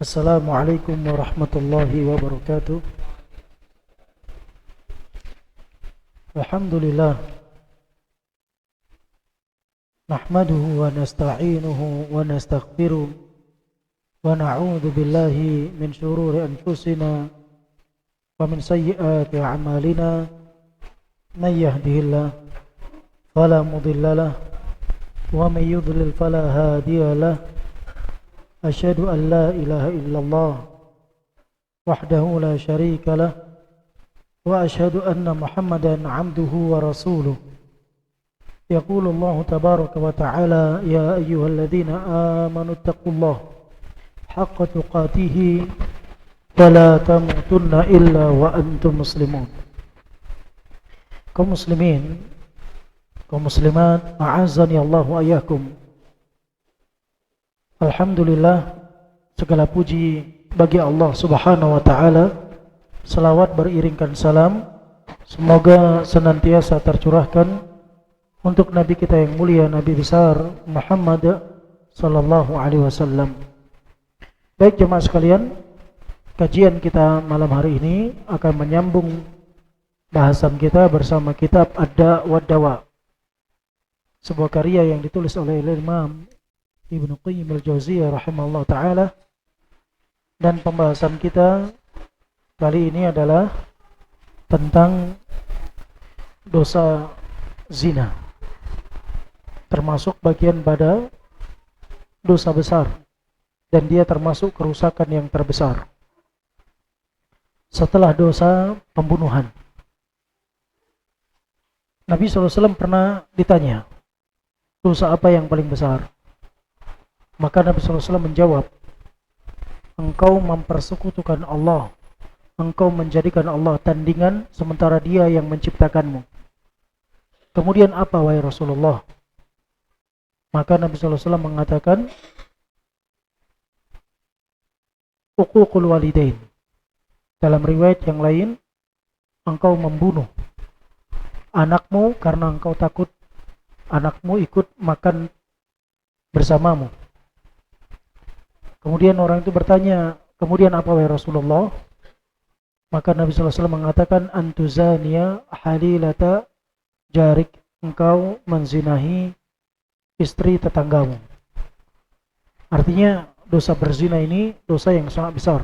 Assalamualaikum warahmatullahi wabarakatuh. Alhamdulillah. Nahmaduhu wa nasta'inuhu wa nastaghfiruh. Wa na'udzu billahi min shururi anfusina wa min sayyiati a'malina. Man yahdihillah fala mudilla lahu wa man yudlil fala hadiya lahu. Asyhadu an la ilaha illallah wahdahu la syarika lah wa asyhadu anna Muhammadan 'abduhu wa rasuluh. Yaqulu Allah tabaraka wa ta'ala ya ayyuhalladzina amanu taqullaha haqqa tuqatih wa la tamutunna illa wa antum muslimun. Kaum muslimin, kaum muslimat, a'azzani Allah wa iyyakum. Alhamdulillah, segala puji bagi Allah Subhanahu wa ta'ala. Salawat beriringkan salam semoga senantiasa tercurahkan untuk Nabi kita yang mulia, Nabi besar Muhammad sallallahu alaihi wasallam. Baik jemaah sekalian, kajian kita malam hari ini akan menyambung bahasan kita bersama kitab Ad-Da' wa Dawa, sebuah karya yang ditulis oleh Imam Ibnu Qayyim al-Jauziyah rahimahullah ta'ala. Dan pembahasan kita kali ini adalah tentang dosa zina, termasuk bagian pada dosa besar, dan dia termasuk kerusakan yang terbesar setelah dosa pembunuhan. Nabi SAW pernah ditanya, dosa apa yang paling besar? Maka Nabi SAW menjawab, engkau mempersekutukan Allah, engkau menjadikan Allah tandingan sementara dia yang menciptakanmu. Kemudian apa wahai Rasulullah? Maka Nabi SAW mengatakan, uququl walidain. Dalam riwayat yang lain, engkau membunuh anakmu karena engkau takut anakmu ikut makan bersamamu. Kemudian orang itu bertanya, kemudian apa wahai Rasulullah? Maka Nabi SAW mengatakan, antuzaniya halilata jarik, engkau menzinahi istri tetanggamu. Artinya dosa berzina ini dosa yang sangat besar.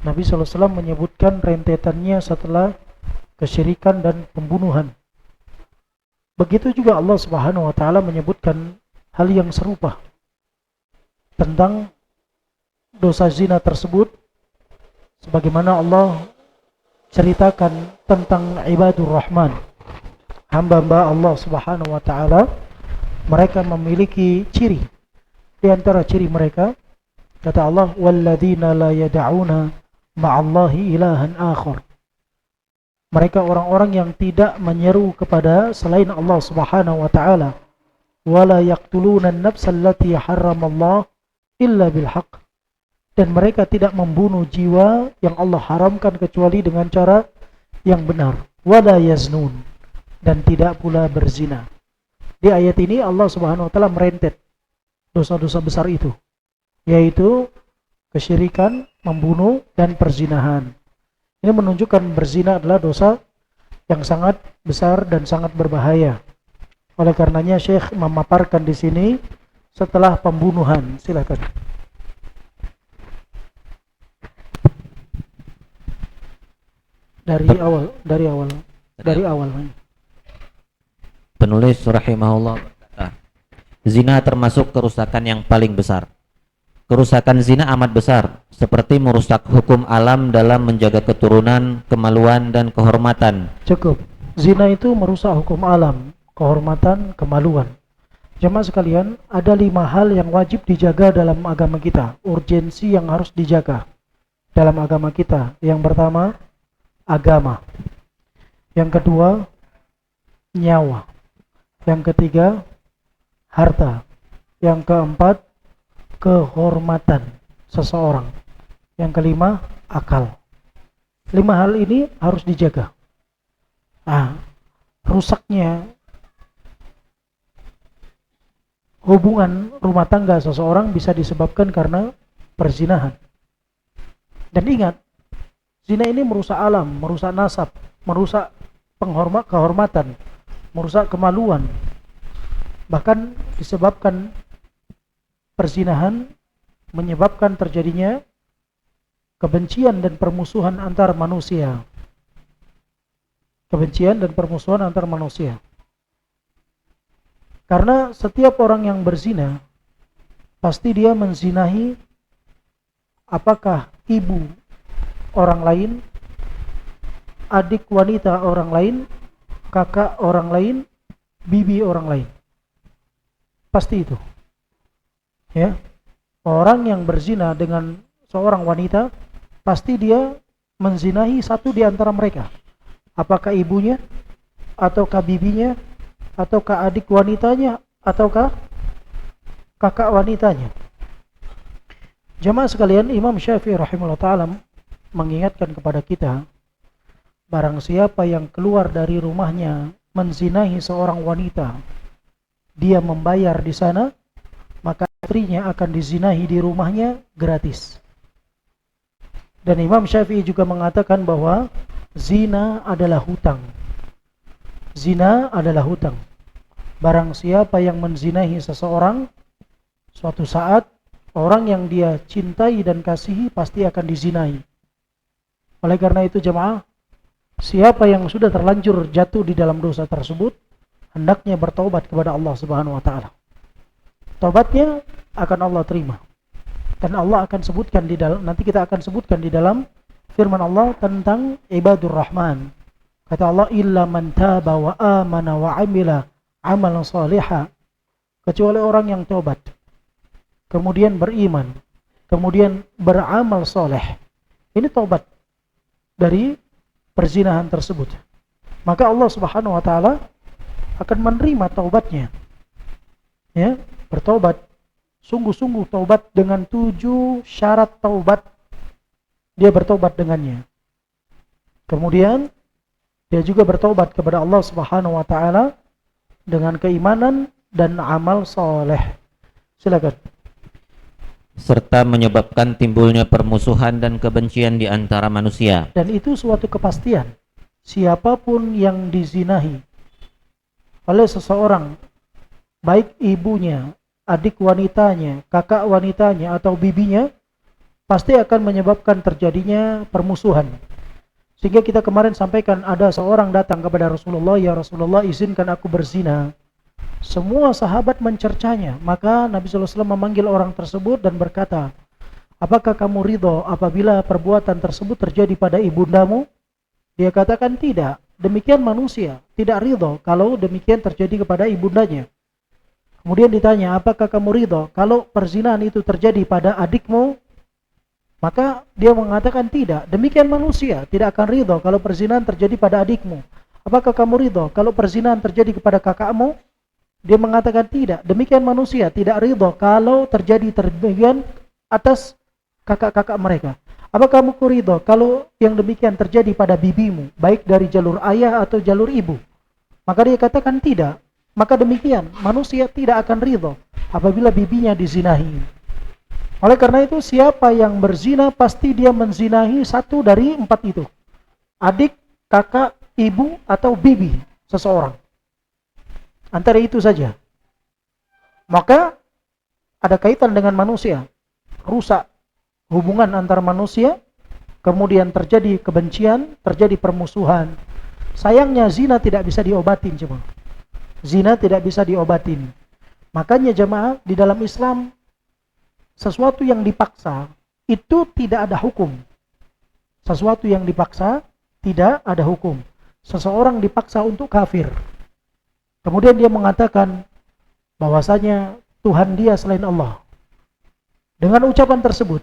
Nabi SAW menyebutkan rentetannya setelah kesyirikan dan pembunuhan. Begitu juga Allah Subhanahu wa ta'ala menyebutkan hal yang serupa tentang dosa zina tersebut, sebagaimana Allah ceritakan tentang ibadur rahman, hamba-hamba Allah Subhanahu wa ta'ala. Mereka memiliki ciri. Di antara ciri mereka, kata Allah, walladzina la yad'una ma'allahi ilahan akhar. Mereka orang-orang yang tidak menyeru kepada selain Allah Subhanahu wa ta'ala. Wala yaqtuluna an-nafsa allati harramallah illa bilhaq. Dan mereka tidak membunuh jiwa yang Allah haramkan kecuali dengan cara yang benar. Wala yaznun. Dan tidak pula berzina. Di ayat ini Allah Subhanahu wa ta'ala merentet dosa-dosa besar itu, yaitu kesyirikan, membunuh, dan perzinahan. Ini menunjukkan berzina adalah dosa yang sangat besar dan sangat berbahaya. Oleh karenanya Syekh memaparkan di sini setelah pembunuhan. Silakan. Dari awal. Penulis rahimahullah berkata, zina termasuk kerusakan yang paling besar. Kerusakan zina amat besar, seperti merusak hukum alam dalam menjaga keturunan, kemaluan, dan kehormatan. Cukup. Zina itu merusak hukum alam, kehormatan, kemaluan. Jemaah sekalian, ada 5 hal yang wajib dijaga dalam agama kita, urgensi yang harus dijaga dalam agama kita. Yang pertama, agama. Yang kedua, nyawa. Yang ketiga, harta. Yang keempat, kehormatan seseorang. Yang kelima, akal. 5 hal ini harus dijaga. Rusaknya hubungan rumah tangga seseorang bisa disebabkan karena perzinahan. Dan ingat, zina ini merusak alam, merusak nasab, merusak kehormatan, merusak kemaluan. Bahkan disebabkan perzinahan menyebabkan terjadinya kebencian dan permusuhan antar manusia. Kebencian dan permusuhan antar manusia. Karena setiap orang yang berzina pasti dia menzinahi apakah ibu orang lain, adik wanita orang lain, kakak orang lain, bibi orang lain. Pasti itu. Ya. Orang yang berzina dengan seorang wanita pasti dia menzinahi satu di antara mereka. Apakah ibunya, ataukah bibinya, ataukah adik wanitanya, ataukah kakak wanitanya. Jemaah sekalian, Imam Syafi'i rahimahullah ta'ala mengingatkan kepada kita, barang siapa yang keluar dari rumahnya menzinahi seorang wanita, dia membayar di sana, maka istrinya akan dizinahi di rumahnya gratis. Dan Imam Syafi'i juga mengatakan bahwa zina adalah hutang. Zina adalah hutang. Barang siapa yang menzinahi seseorang, suatu saat orang yang dia cintai dan kasihi pasti akan dizinahi. Oleh karena itu jemaah, siapa yang sudah terlanjur jatuh di dalam dosa tersebut, hendaknya bertaubat kepada Allah Subhanahu wa taala. Taubatnya akan Allah terima. Dan Allah akan sebutkan di dalam, nanti kita akan sebutkan di dalam firman Allah tentang ibadur rahman. Kata Allah, illa man taba wa amana wa amila amalan salihah, kecuali orang yang taubat, kemudian beriman, kemudian beramal soleh. Ini taubat dari perzinahan tersebut. Maka Allah Subhanahu wa taala akan menerima taubatnya. Ya, bertaubat, sungguh-sungguh taubat dengan 7 syarat taubat. Dia bertaubat dengannya. Kemudian dia juga bertaubat kepada Allah Subhanahu wa taala dengan keimanan dan amal soleh. Silakan. Serta menyebabkan timbulnya permusuhan dan kebencian di antara manusia. Dan itu suatu kepastian. Siapapun yang dizinahi oleh seseorang, baik ibunya, adik wanitanya, kakak wanitanya, atau bibinya, pasti akan menyebabkan terjadinya permusuhan. Sehingga kita kemarin sampaikan, ada seorang datang kepada Rasulullah, ya Rasulullah, izinkan aku berzina. Semua sahabat mencercanya. Maka Nabi SAW memanggil orang tersebut dan berkata, apakah kamu ridho apabila perbuatan tersebut terjadi pada ibundamu? Dia katakan tidak. Demikian manusia tidak ridho kalau demikian terjadi kepada ibundanya. Kemudian ditanya, apakah kamu ridho kalau perzinahan itu terjadi pada adikmu? Maka dia mengatakan tidak. Demikian manusia tidak akan ridho kalau perzinahan terjadi pada adikmu. Apakah kamu ridho kalau perzinahan terjadi kepada kakakmu? Dia mengatakan tidak. Demikian manusia tidak ridho kalau terjadi terbagian atas kakak-kakak mereka. Apakah kamu ridho kalau yang demikian terjadi pada bibimu, baik dari jalur ayah atau jalur ibu? Maka dia katakan tidak. Maka demikian manusia tidak akan ridho apabila bibinya dizinahi. Oleh karena itu, siapa yang berzina pasti dia menzinahi satu dari 4 itu. Adik, kakak, ibu, atau bibi seseorang. Antara itu saja. Maka ada kaitan dengan manusia. Rusak hubungan antar manusia, kemudian terjadi kebencian, terjadi permusuhan. Sayangnya zina tidak bisa diobatin, jemaah. Zina tidak bisa diobatin. Makanya jemaah, di dalam Islam sesuatu yang dipaksa itu tidak ada hukum. Sesuatu yang dipaksa tidak ada hukum. Seseorang dipaksa untuk kafir, kemudian dia mengatakan bahwasanya Tuhan dia selain Allah. Dengan ucapan tersebut,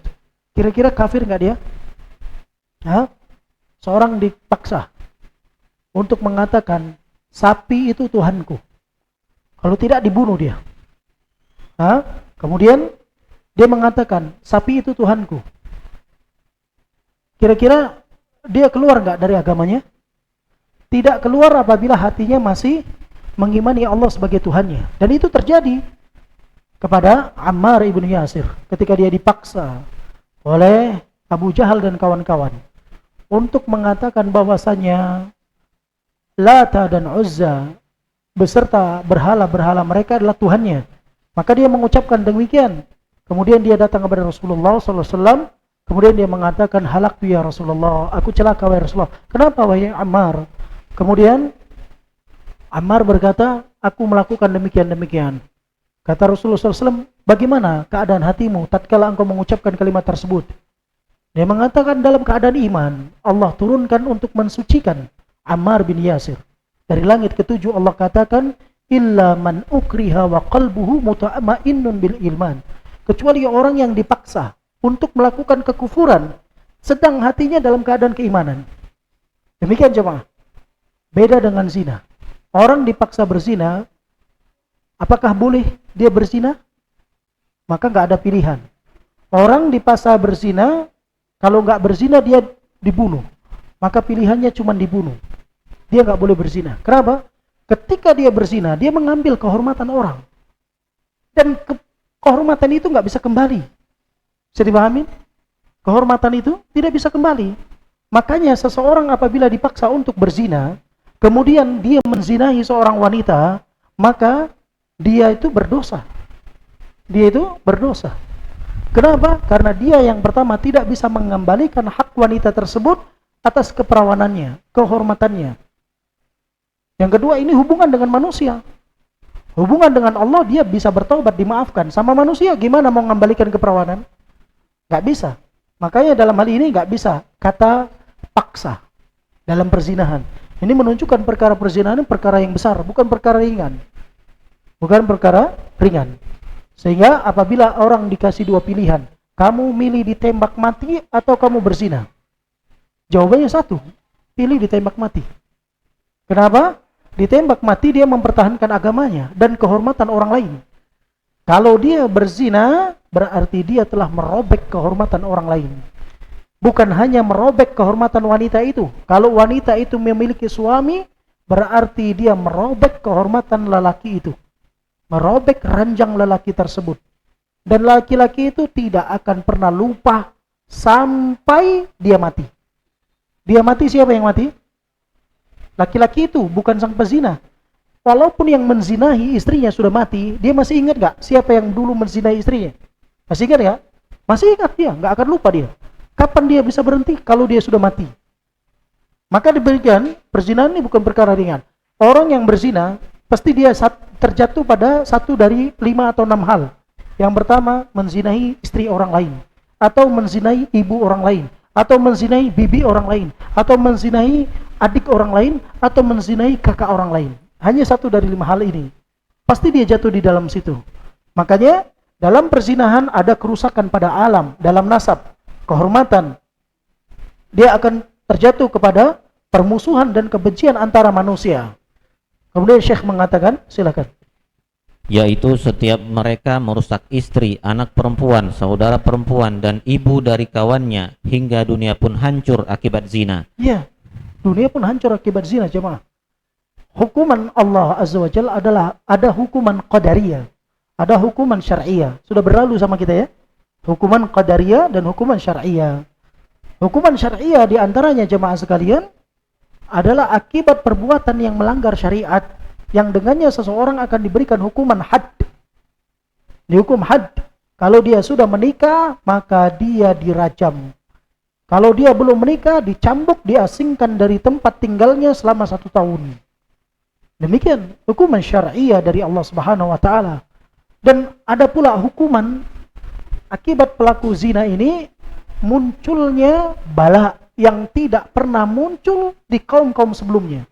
kira-kira kafir nggak dia? Seorang dipaksa untuk mengatakan sapi itu Tuhanku. Kalau tidak dibunuh dia. Kemudian dia mengatakan sapi itu Tuhanku. Kira-kira dia keluar nggak dari agamanya? Tidak keluar apabila hatinya masih mengimani Allah sebagai Tuhannya. Dan itu terjadi kepada Ammar ibn Yasir ketika dia dipaksa oleh Abu Jahal dan kawan-kawan untuk mengatakan bahwasanya Lata dan Uzza beserta berhala-berhala mereka adalah Tuhannya. Maka dia mengucapkan demikian. Kemudian dia datang kepada Rasulullah SAW. Kemudian dia mengatakan, halaktu ya Rasulullah, aku celaka wahai Rasulullah. Kenapa wahai Ammar? Kemudian Ammar berkata, aku melakukan demikian-demikian. Kata Rasulullah SAW, bagaimana keadaan hatimu tatkala engkau mengucapkan kalimat tersebut? Dia mengatakan dalam keadaan iman, Allah turunkan untuk mensucikan Ammar bin Yasir. Dari langit ketujuh Allah katakan, illa man ukriha wa qalbuhu mutma'innun bil iman. Kecuali orang yang dipaksa untuk melakukan kekufuran, sedang hatinya dalam keadaan keimanan. Demikian jemaah. Beda dengan zina. Orang dipaksa berzina, apakah boleh dia berzina? Maka nggak ada pilihan. Orang dipaksa berzina, kalau nggak berzina dia dibunuh. Maka pilihannya cuma dibunuh. Dia nggak boleh berzina. Kenapa? Ketika dia berzina, dia mengambil kehormatan orang. Dan kehormatan itu nggak bisa kembali. Bisa dipahami? Kehormatan itu tidak bisa kembali. Makanya seseorang apabila dipaksa untuk berzina, kemudian dia menzinahi seorang wanita, maka dia itu berdosa. Dia itu berdosa. Kenapa? Karena dia yang pertama tidak bisa mengembalikan hak wanita tersebut atas keperawanannya, kehormatannya. Yang kedua, ini hubungan dengan manusia. Hubungan dengan Allah, dia bisa bertaubat, dimaafkan. Sama manusia, gimana mau mengembalikan keperawanan? Gak bisa. Makanya dalam hal ini gak bisa kata paksa dalam perzinahan. Ini menunjukkan perkara perzinahan perkara yang besar, bukan perkara ringan. Bukan perkara ringan. Sehingga apabila orang dikasih dua pilihan, kamu milih ditembak mati atau kamu berzina? Jawabannya satu, pilih ditembak mati. Kenapa? Ditembak mati dia mempertahankan agamanya dan kehormatan orang lain. Kalau dia berzina, berarti dia telah merobek kehormatan orang lain. Bukan hanya merobek kehormatan wanita itu. Kalau wanita itu memiliki suami, berarti dia merobek kehormatan lelaki itu. Merobek ranjang lelaki tersebut. Dan laki-laki itu tidak akan pernah lupa sampai dia mati. Dia mati, siapa yang mati? Laki-laki itu, bukan sang pezina. Walaupun yang menzinahi istrinya sudah mati, dia masih ingat gak siapa yang dulu menzinahi istrinya? Masih ingat gak? Masih ingat dia, gak akan lupa dia. Kapan dia bisa berhenti? Kalau dia sudah mati. Maka diberikan, perzinahan ini bukan perkara ringan. Orang yang berzina, pasti dia terjatuh pada satu dari 5 atau 6 hal. Yang pertama, menzinahi istri orang lain. Atau menzinahi ibu orang lain. Atau menzinahi bibi orang lain. Atau menzinahi adik orang lain. Atau menzinahi kakak orang lain. Hanya satu dari 5 hal ini. Pasti dia jatuh di dalam situ. Makanya, dalam perzinahan ada kerusakan pada alam, dalam nasab, kehormatan. Dia akan terjatuh kepada permusuhan dan kebencian antara manusia. Kemudian Syekh mengatakan, silakan. Yaitu setiap mereka merusak istri, anak perempuan, saudara perempuan, dan ibu dari kawannya, hingga dunia pun hancur akibat zina. Iya, dunia pun hancur akibat zina, jemaah. Hukuman Allah Azza wa Jalla adalah, ada hukuman qadariyah, ada hukuman syar'iyah. Sudah berlalu sama kita ya. Hukuman qadariyah dan hukuman syar'iyah. Hukuman syar'iyah diantaranya jemaah sekalian adalah akibat perbuatan yang melanggar syariat, yang dengannya seseorang akan diberikan hukuman had. Dihukum had. Kalau dia sudah menikah, maka dia dirajam. Kalau dia belum menikah, dicambuk, diasingkan dari tempat tinggalnya selama 1 tahun. Demikian hukuman syar'iyah dari Allah Subhanahu wa taala. Dan ada pula hukuman akibat pelaku zina ini munculnya bala yang tidak pernah muncul di kaum-kaum sebelumnya.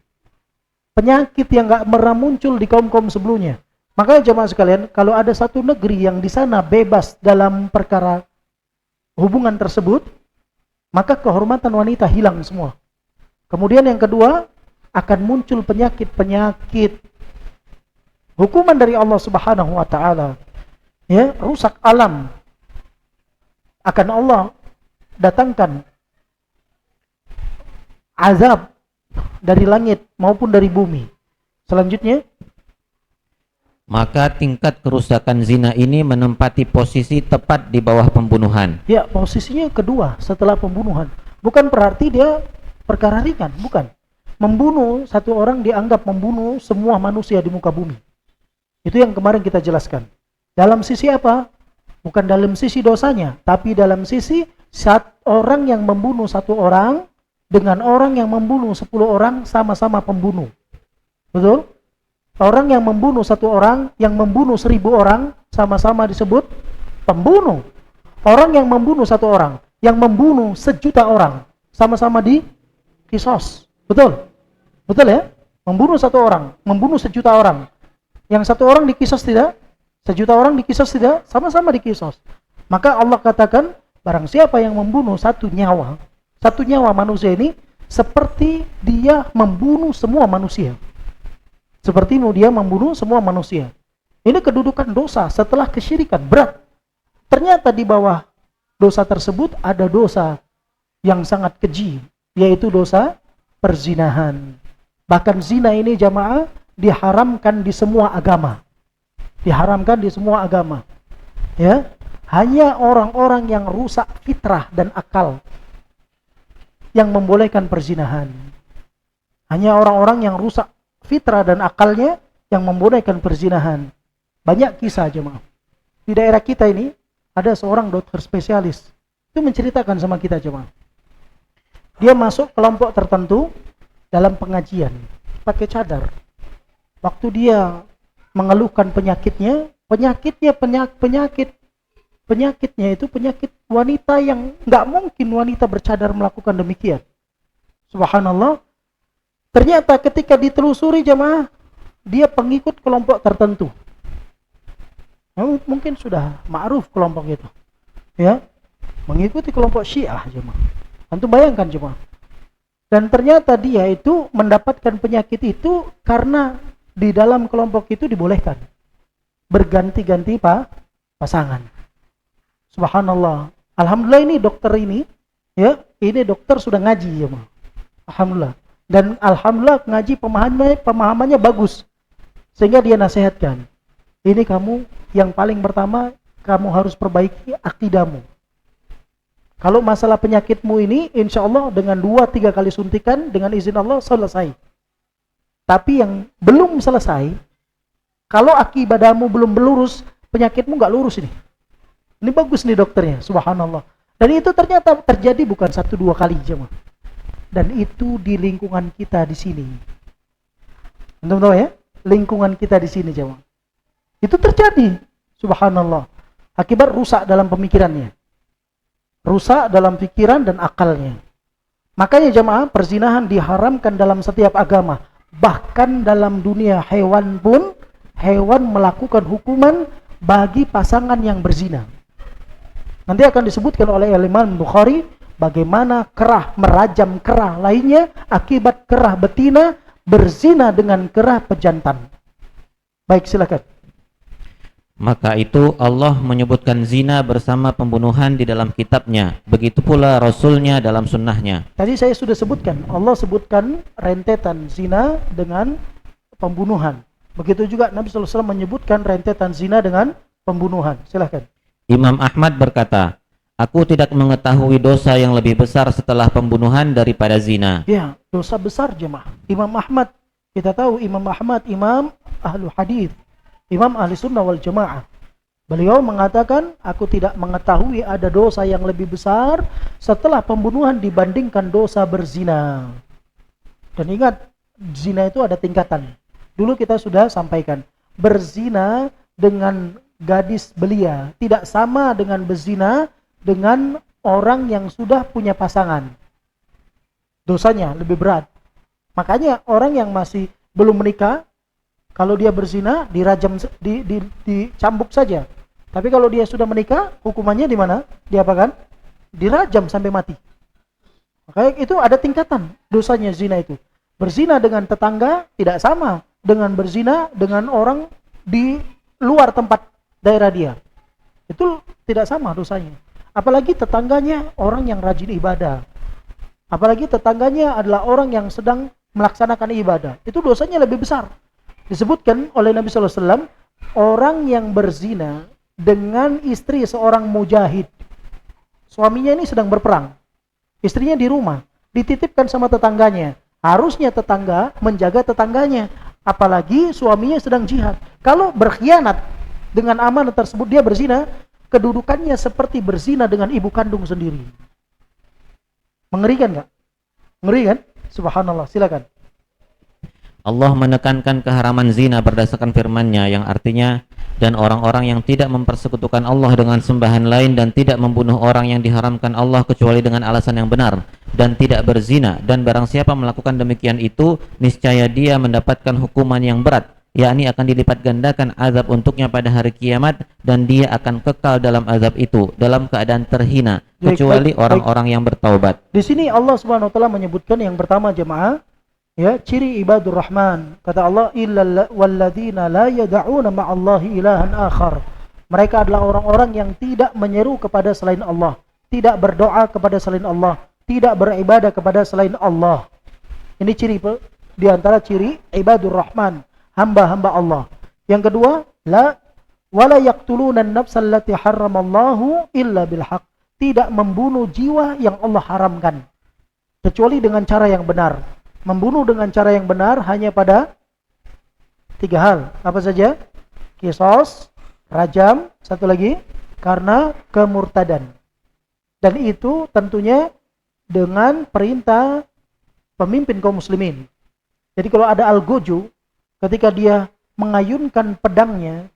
Penyakit yang gak pernah muncul di kaum-kaum sebelumnya. Makanya jemaah sekalian, kalau ada satu negeri yang di sana bebas dalam perkara hubungan tersebut, maka kehormatan wanita hilang semua. Kemudian yang kedua, akan muncul penyakit-penyakit. Hukuman dari Allah Subhanahu wa taala, ya, rusak alam. Akan Allah datangkan azab dari langit maupun dari bumi. Selanjutnya, maka tingkat kerusakan zina ini menempati posisi tepat di bawah pembunuhan. Ya, posisinya kedua setelah pembunuhan. Bukan berarti dia perkara ringan, bukan. Membunuh satu orang dianggap membunuh semua manusia di muka bumi. Itu yang kemarin kita jelaskan. Dalam sisi apa? Bukan dalam sisi dosanya, tapi dalam sisi orang yang membunuh satu orang dengan orang yang membunuh 10 orang sama-sama pembunuh. Betul? Orang yang membunuh satu orang, yang membunuh 1000 orang, sama-sama disebut pembunuh. Orang yang membunuh satu orang, yang membunuh 1.000.000 orang, sama-sama di kisos. Betul? Betul ya? Membunuh satu orang, membunuh 1.000.000 orang. Yang satu orang di kisos tidak? 1.000.000 orang di kisos tidak? Sama-sama di kisos. Maka Allah katakan, barang siapa yang membunuh satu nyawa manusia ini, seperti dia membunuh semua manusia. Seperti dia membunuh semua manusia. Ini kedudukan dosa setelah kesyirikan, berat. Ternyata di bawah dosa tersebut ada dosa yang sangat keji, yaitu dosa perzinahan. Bahkan zina ini jamaah diharamkan di semua agama. Diharamkan di semua agama. Ya, hanya orang-orang yang rusak fitrah dan akal yang membolehkan perzinahan. Hanya orang-orang yang rusak fitrah dan akalnya yang membolehkan perzinahan. Banyak kisah jemaah. Di daerah kita ini ada seorang dokter spesialis. Itu menceritakan sama kita jemaah. Dia masuk kelompok tertentu dalam pengajian pakai cadar. Waktu dia mengeluhkan penyakitnya itu penyakit wanita yang nggak mungkin wanita bercadar melakukan demikian. Subhanallah. Ternyata ketika ditelusuri jemaah, dia pengikut kelompok tertentu. Mungkin sudah ma'ruf kelompok itu. Ya, mengikuti kelompok Syiah jemaah. Antum bayangkan jemaah. Dan ternyata dia itu mendapatkan penyakit itu karena di dalam kelompok itu dibolehkan berganti-ganti pasangan. Subhanallah. Alhamdulillah ini dokter ini, ya, ini dokter sudah ngaji jemaah. Alhamdulillah. Dan alhamdulillah ngaji pemahamannya bagus. Sehingga dia nasihatkan, ini kamu yang paling pertama kamu harus perbaiki akidahmu. Kalau masalah penyakitmu ini insya Allah dengan 2-3 kali suntikan dengan izin Allah selesai. Tapi yang belum selesai, kalau akidahmu belum lurus, penyakitmu nggak lurus ini. Ini bagus nih dokternya, subhanallah. Dan itu ternyata terjadi bukan 1-2 kali jemaah. Dan itu di lingkungan kita di sini. Anda tahu ya? Lingkungan kita di sini jemaah. Itu terjadi, subhanallah. Akibat rusak dalam pemikirannya. Rusak dalam pikiran dan akalnya. Makanya jemaah, perzinahan diharamkan dalam setiap agama. Bahkan dalam dunia hewan pun, hewan melakukan hukuman bagi pasangan yang berzina. Nanti akan disebutkan oleh Imam Bukhari bagaimana kerah merajam kerah lainnya akibat kerah betina berzina dengan kerah pejantan. Baik, silakan. Maka itu Allah menyebutkan zina bersama pembunuhan di dalam kitabnya. Begitu pula Rasulnya dalam sunnahnya. Tadi saya sudah sebutkan, Allah sebutkan rentetan zina dengan pembunuhan. Begitu juga Nabi SAW menyebutkan rentetan zina dengan pembunuhan. Silakan. Imam Ahmad berkata, aku tidak mengetahui dosa yang lebih besar setelah pembunuhan daripada zina. Ya, dosa besar jemaah. Imam Ahmad, kita tahu Imam Ahmad, Imam Ahlu Hadith, Imam Ahli Sunnah wal Jamaah. Beliau mengatakan, aku tidak mengetahui ada dosa yang lebih besar setelah pembunuhan dibandingkan dosa berzina. Dan ingat, zina itu ada tingkatan. Dulu kita sudah sampaikan, berzina dengan gadis belia tidak sama dengan berzina dengan orang yang sudah punya pasangan. Dosanya lebih berat. Makanya orang yang masih belum menikah, kalau dia berzina dirajam, dicambuk saja. Tapi kalau dia sudah menikah, hukumannya di mana? Diapakan? Dirajam sampai mati. Makanya itu ada tingkatan dosanya zina itu. Berzina dengan tetangga tidak sama dengan berzina dengan orang di luar tempat daerah dia. Itu tidak sama dosanya. Apalagi tetangganya orang yang rajin ibadah. Apalagi tetangganya adalah orang yang sedang melaksanakan ibadah. Itu dosanya lebih besar. Disebutkan oleh Nabi SAW, orang yang berzina dengan istri seorang mujahid. Suaminya ini sedang berperang. Istrinya di rumah, dititipkan sama tetangganya. Harusnya tetangga menjaga tetangganya. Apalagi suaminya sedang jihad. Kalau berkhianat dengan amanah tersebut, dia berzina, kedudukannya seperti berzina dengan ibu kandung sendiri. Mengerikan nggak? Ngeri kan? Subhanallah, silakan. Allah menekankan keharaman zina berdasarkan firman-Nya yang artinya, dan orang-orang yang tidak mempersekutukan Allah dengan sembahan lain dan tidak membunuh orang yang diharamkan Allah kecuali dengan alasan yang benar dan tidak berzina, dan barang siapa melakukan demikian itu niscaya dia mendapatkan hukuman yang berat, yakni akan dilipat gandakan azab untuknya pada hari kiamat, dan dia akan kekal dalam azab itu dalam keadaan terhina kecuali orang-orang yang bertaubat. Di sini Allah Subhanahu wa taala menyebutkan yang pertama jemaah, ya, ciri ibadur rahman. Kata Allah, illal walladzina la yad'una ma'allahi ilahan akhar. Mereka adalah orang-orang yang tidak menyeru kepada selain Allah, tidak berdoa kepada selain Allah, tidak beribadah kepada selain Allah. Ini ciri di antara ciri ibadur rahman, hamba-hamba Allah. Yang kedua, la wala yaqtuluna an-nafsa allati harramallahu illa bil haqq. Tidak membunuh jiwa yang Allah haramkan kecuali dengan cara yang benar. Membunuh dengan cara yang benar hanya pada 3 hal. Apa saja? Qisas, rajam, satu lagi karena kemurtadan. Dan itu tentunya dengan perintah pemimpin kaum muslimin. Jadi kalau ada al-goju, ketika dia mengayunkan pedangnya,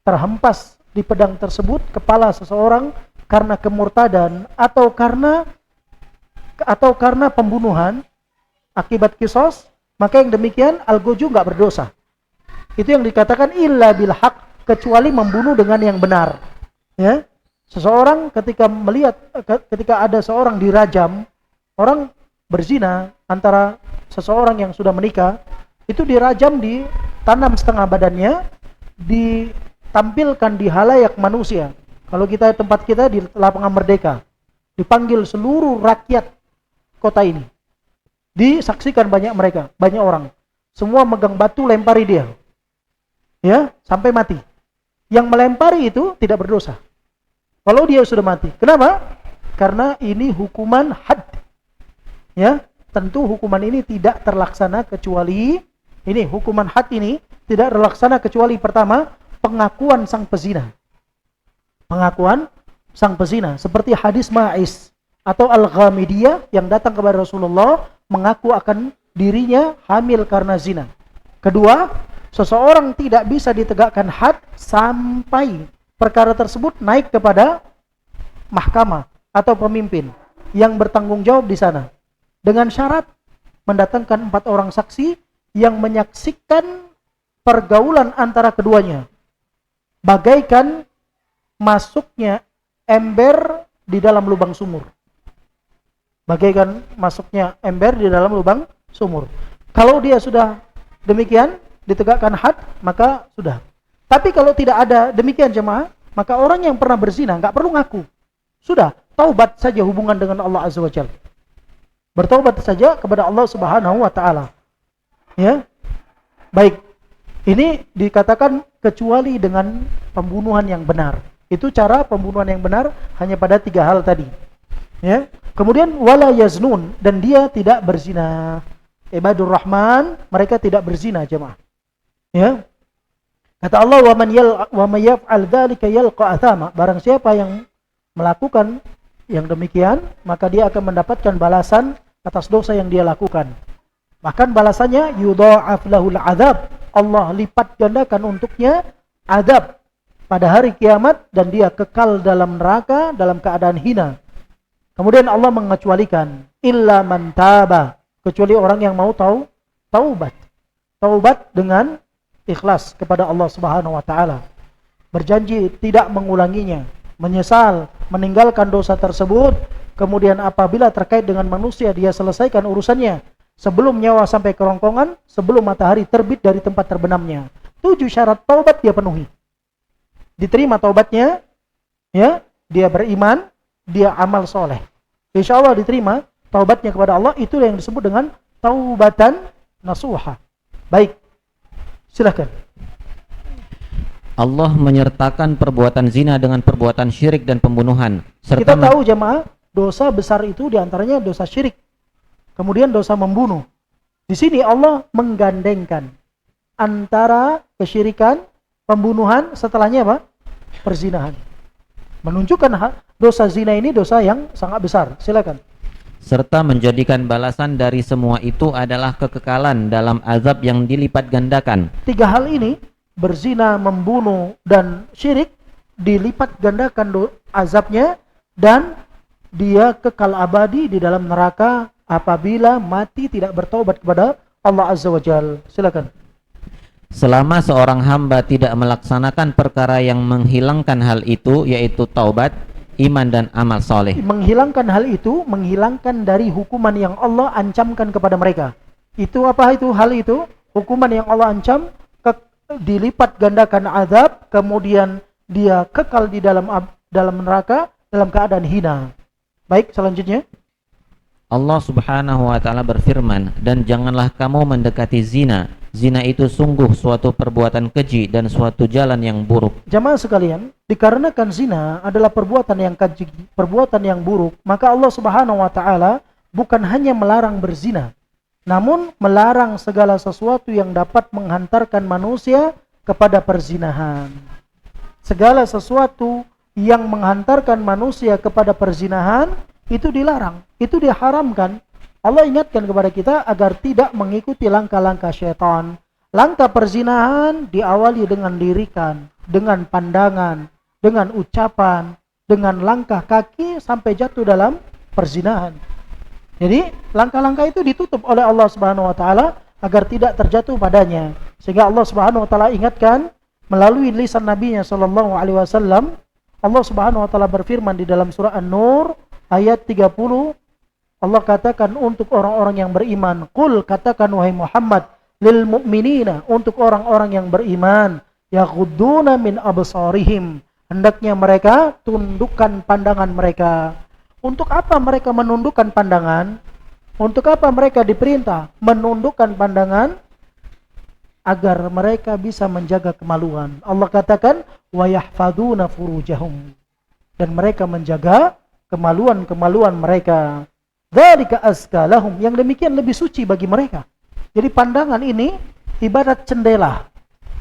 terhempas di pedang tersebut kepala seseorang karena kemurtadan atau karena pembunuhan akibat kisos, maka yang demikian al-goju nggak berdosa. Itu yang dikatakan illa bil haq, kecuali membunuh dengan yang benar. Ya, seseorang ketika ada seorang dirajam, orang berzina antara seseorang yang sudah menikah, itu dirajam, ditanam setengah badannya, ditampilkan di halayak manusia. Kalau tempat kita di lapangan Merdeka, dipanggil seluruh rakyat kota ini. Disaksikan banyak orang. Semua megang batu lempari dia. Ya, sampai mati. Yang melempari itu tidak berdosa. Kalau dia sudah mati. Kenapa? Karena ini hukuman had. Ya, tentu hukuman ini tidak terlaksana kecuali hukuman had ini tidak terlaksana kecuali pertama, pengakuan sang pezina. Pengakuan sang pezina seperti hadis Ma'is atau Al-Ghamidiyah yang datang kepada Rasulullah mengaku akan dirinya hamil karena zina. Kedua, seseorang tidak bisa ditegakkan had sampai perkara tersebut naik kepada mahkamah atau pemimpin yang bertanggung jawab di sana, dengan syarat mendatangkan 4 orang saksi yang menyaksikan pergaulan antara keduanya, bagaikan masuknya ember di dalam lubang sumur. Bagaikan masuknya ember di dalam lubang sumur. Kalau dia sudah demikian, ditegakkan had, maka sudah. Tapi kalau tidak ada demikian jemaah, maka orang yang pernah berzina nggak perlu ngaku. Sudah, taubat saja hubungan dengan Allah Azza wa Jalla. Bertaubat saja kepada Allah Subhanahu wa taala. Ya. Baik. Ini dikatakan kecuali dengan pembunuhan yang benar. Itu cara pembunuhan yang benar hanya pada 3 hal tadi. Ya. Kemudian wala yaznun, dan dia tidak berzina. Ibadur Rahman, mereka tidak berzina jemaah. Ya. Kata Allah, wa may yaf'al dzalika yalqa athama. Barang siapa yang melakukan yang demikian, maka dia akan mendapatkan balasan atas dosa yang dia lakukan. Bahkan balasannya yudha'af lahul adzab. Allah lipat gandakan untuknya azab pada hari kiamat, dan dia kekal dalam neraka dalam keadaan hina. Kemudian Allah mengecualikan illa man taba, kecuali orang yang mau taubat. Taubat dengan ikhlas kepada Allah Subhanahu wa taala. Berjanji tidak mengulanginya, menyesal, meninggalkan dosa tersebut. Kemudian apabila terkait dengan manusia, dia selesaikan urusannya sebelum nyawa sampai kerongkongan, sebelum matahari terbit dari tempat terbenamnya. 7 syarat taubat dia penuhi. Diterima taubatnya, ya, dia beriman, dia amal soleh. Insya Allah diterima taubatnya kepada Allah. Itu yang disebut dengan taubatan nasuha. Baik, silakan. Allah menyertakan perbuatan zina dengan perbuatan syirik dan pembunuhan. Kita tahu jemaah, dosa besar itu diantaranya dosa syirik, kemudian dosa membunuh. Di sini Allah menggandengkan antara kesyirikan, pembunuhan, setelahnya apa? Perzinahan. Menunjukkan dosa zina ini dosa yang sangat besar. Silakan. Serta menjadikan balasan dari semua itu adalah kekekalan dalam azab yang dilipat gandakan. 3 hal ini, berzina, membunuh, dan syirik, dilipat gandakan azabnya, dan dia kekal abadi di dalam neraka apabila mati tidak bertaubat kepada Allah Azza wa Jalla. Silakan. Selama seorang hamba tidak melaksanakan perkara yang menghilangkan hal itu, yaitu taubat, iman dan amal soleh. Menghilangkan hal itu, menghilangkan dari hukuman yang Allah ancamkan kepada mereka. Itu apa itu? Hal itu, hukuman yang Allah ancam, dilipat gandakan azab, kemudian dia kekal di dalam neraka dalam keadaan hina. Baik, selanjutnya. Allah Subhanahu wa taala berfirman, "Dan janganlah kamu mendekati zina. Zina itu sungguh suatu perbuatan keji dan suatu jalan yang buruk." Jamaah sekalian, dikarenakan zina adalah perbuatan yang keji, perbuatan yang buruk, maka Allah Subhanahu wa taala bukan hanya melarang berzina, namun melarang segala sesuatu yang dapat menghantarkan manusia kepada perzinahan. Segala sesuatu yang menghantarkan manusia kepada perzinahan itu dilarang, itu diharamkan. Allah ingatkan kepada kita agar tidak mengikuti langkah-langkah syaitan. Langkah perzinahan diawali dengan lirikan, dengan pandangan, dengan ucapan, dengan langkah kaki sampai jatuh dalam perzinahan. Jadi langkah-langkah itu ditutup oleh Allah Subhanahu wa taala agar tidak terjatuh padanya. Sehingga Allah Subhanahu wa taala ingatkan melalui lisan Nabi-Nya sallallahu alaihi wasallam. Allah Subhanahu wa taala berfirman di dalam surah An-Nur ayat 30. Allah katakan untuk orang-orang yang beriman, "Qul," katakan wahai Muhammad, "lil mu'minina," untuk orang-orang yang beriman, "yaghudduna min absarihim," hendaknya mereka tundukkan pandangan mereka. Untuk apa mereka menundukkan pandangan? Untuk apa mereka diperintah menundukkan pandangan? Agar mereka bisa menjaga kemaluan. Allah katakan, "wa yahfaduna furujahum," dan mereka menjaga kemaluan-kemaluan mereka. Dzalika azka lahum, yang demikian lebih suci bagi mereka. Jadi pandangan ini ibarat jendela.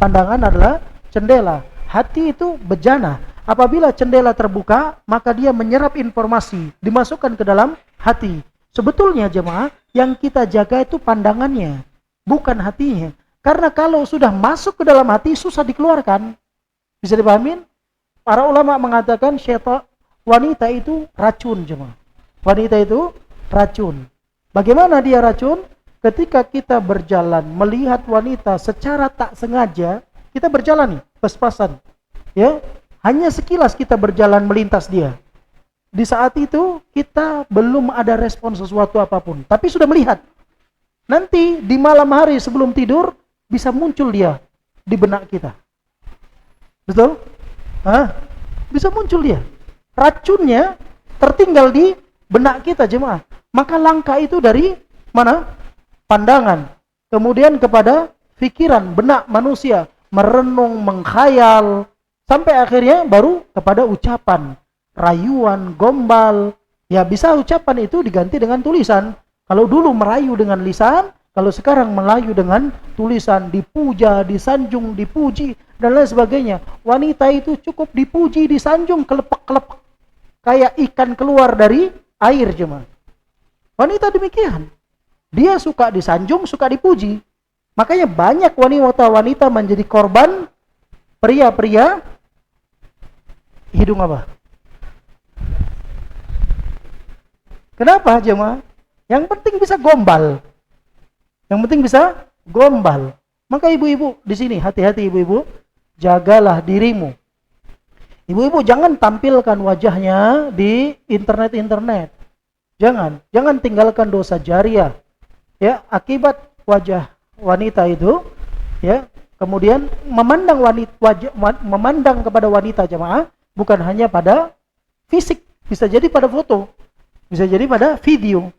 Pandangan adalah jendela. Hati itu bejana. Apabila jendela terbuka, maka dia menyerap informasi, dimasukkan ke dalam hati. Sebetulnya jemaah, yang kita jaga itu pandangannya, bukan hatinya. Karena kalau sudah masuk ke dalam hati, susah dikeluarkan. Bisa dipahamin? Para ulama mengatakan syaitan, wanita itu racun jemaah. Wanita itu racun. Bagaimana dia racun? Ketika kita berjalan melihat wanita secara tak sengaja, kita berjalan nih, pas-pasan. Ya, hanya sekilas kita berjalan melintas dia. Di saat itu kita belum ada respon sesuatu apapun, tapi sudah melihat. Nanti di malam hari sebelum tidur bisa muncul dia di benak kita. Betul? Bisa muncul dia. Racunnya tertinggal di benak kita jemaah. Maka langkah itu dari mana? Pandangan. Kemudian kepada pikiran, benak manusia. Merenung, mengkhayal. Sampai akhirnya baru kepada ucapan. Rayuan, gombal. Ya bisa ucapan itu diganti dengan tulisan. Kalau dulu merayu dengan lisan, kalau sekarang melayu dengan tulisan. Dipuja, disanjung, dipuji, dan lain sebagainya. Wanita itu cukup dipuji, disanjung, kelepek-kelepek. Kayak ikan keluar dari air cuma. Wanita demikian. Dia suka disanjung, suka dipuji. Makanya banyak wanita-wanita menjadi korban pria-pria hidung apa? Kenapa jemaah? Yang penting bisa gombal. Yang penting bisa gombal. Maka ibu-ibu di sini, hati-hati ibu-ibu, jagalah dirimu. Ibu-ibu jangan tampilkan wajahnya di internet. Jangan tinggalkan dosa jariah. Ya, akibat wajah wanita itu, ya, kemudian memandang kepada wanita jemaah bukan hanya pada fisik, bisa jadi pada foto, bisa jadi pada video.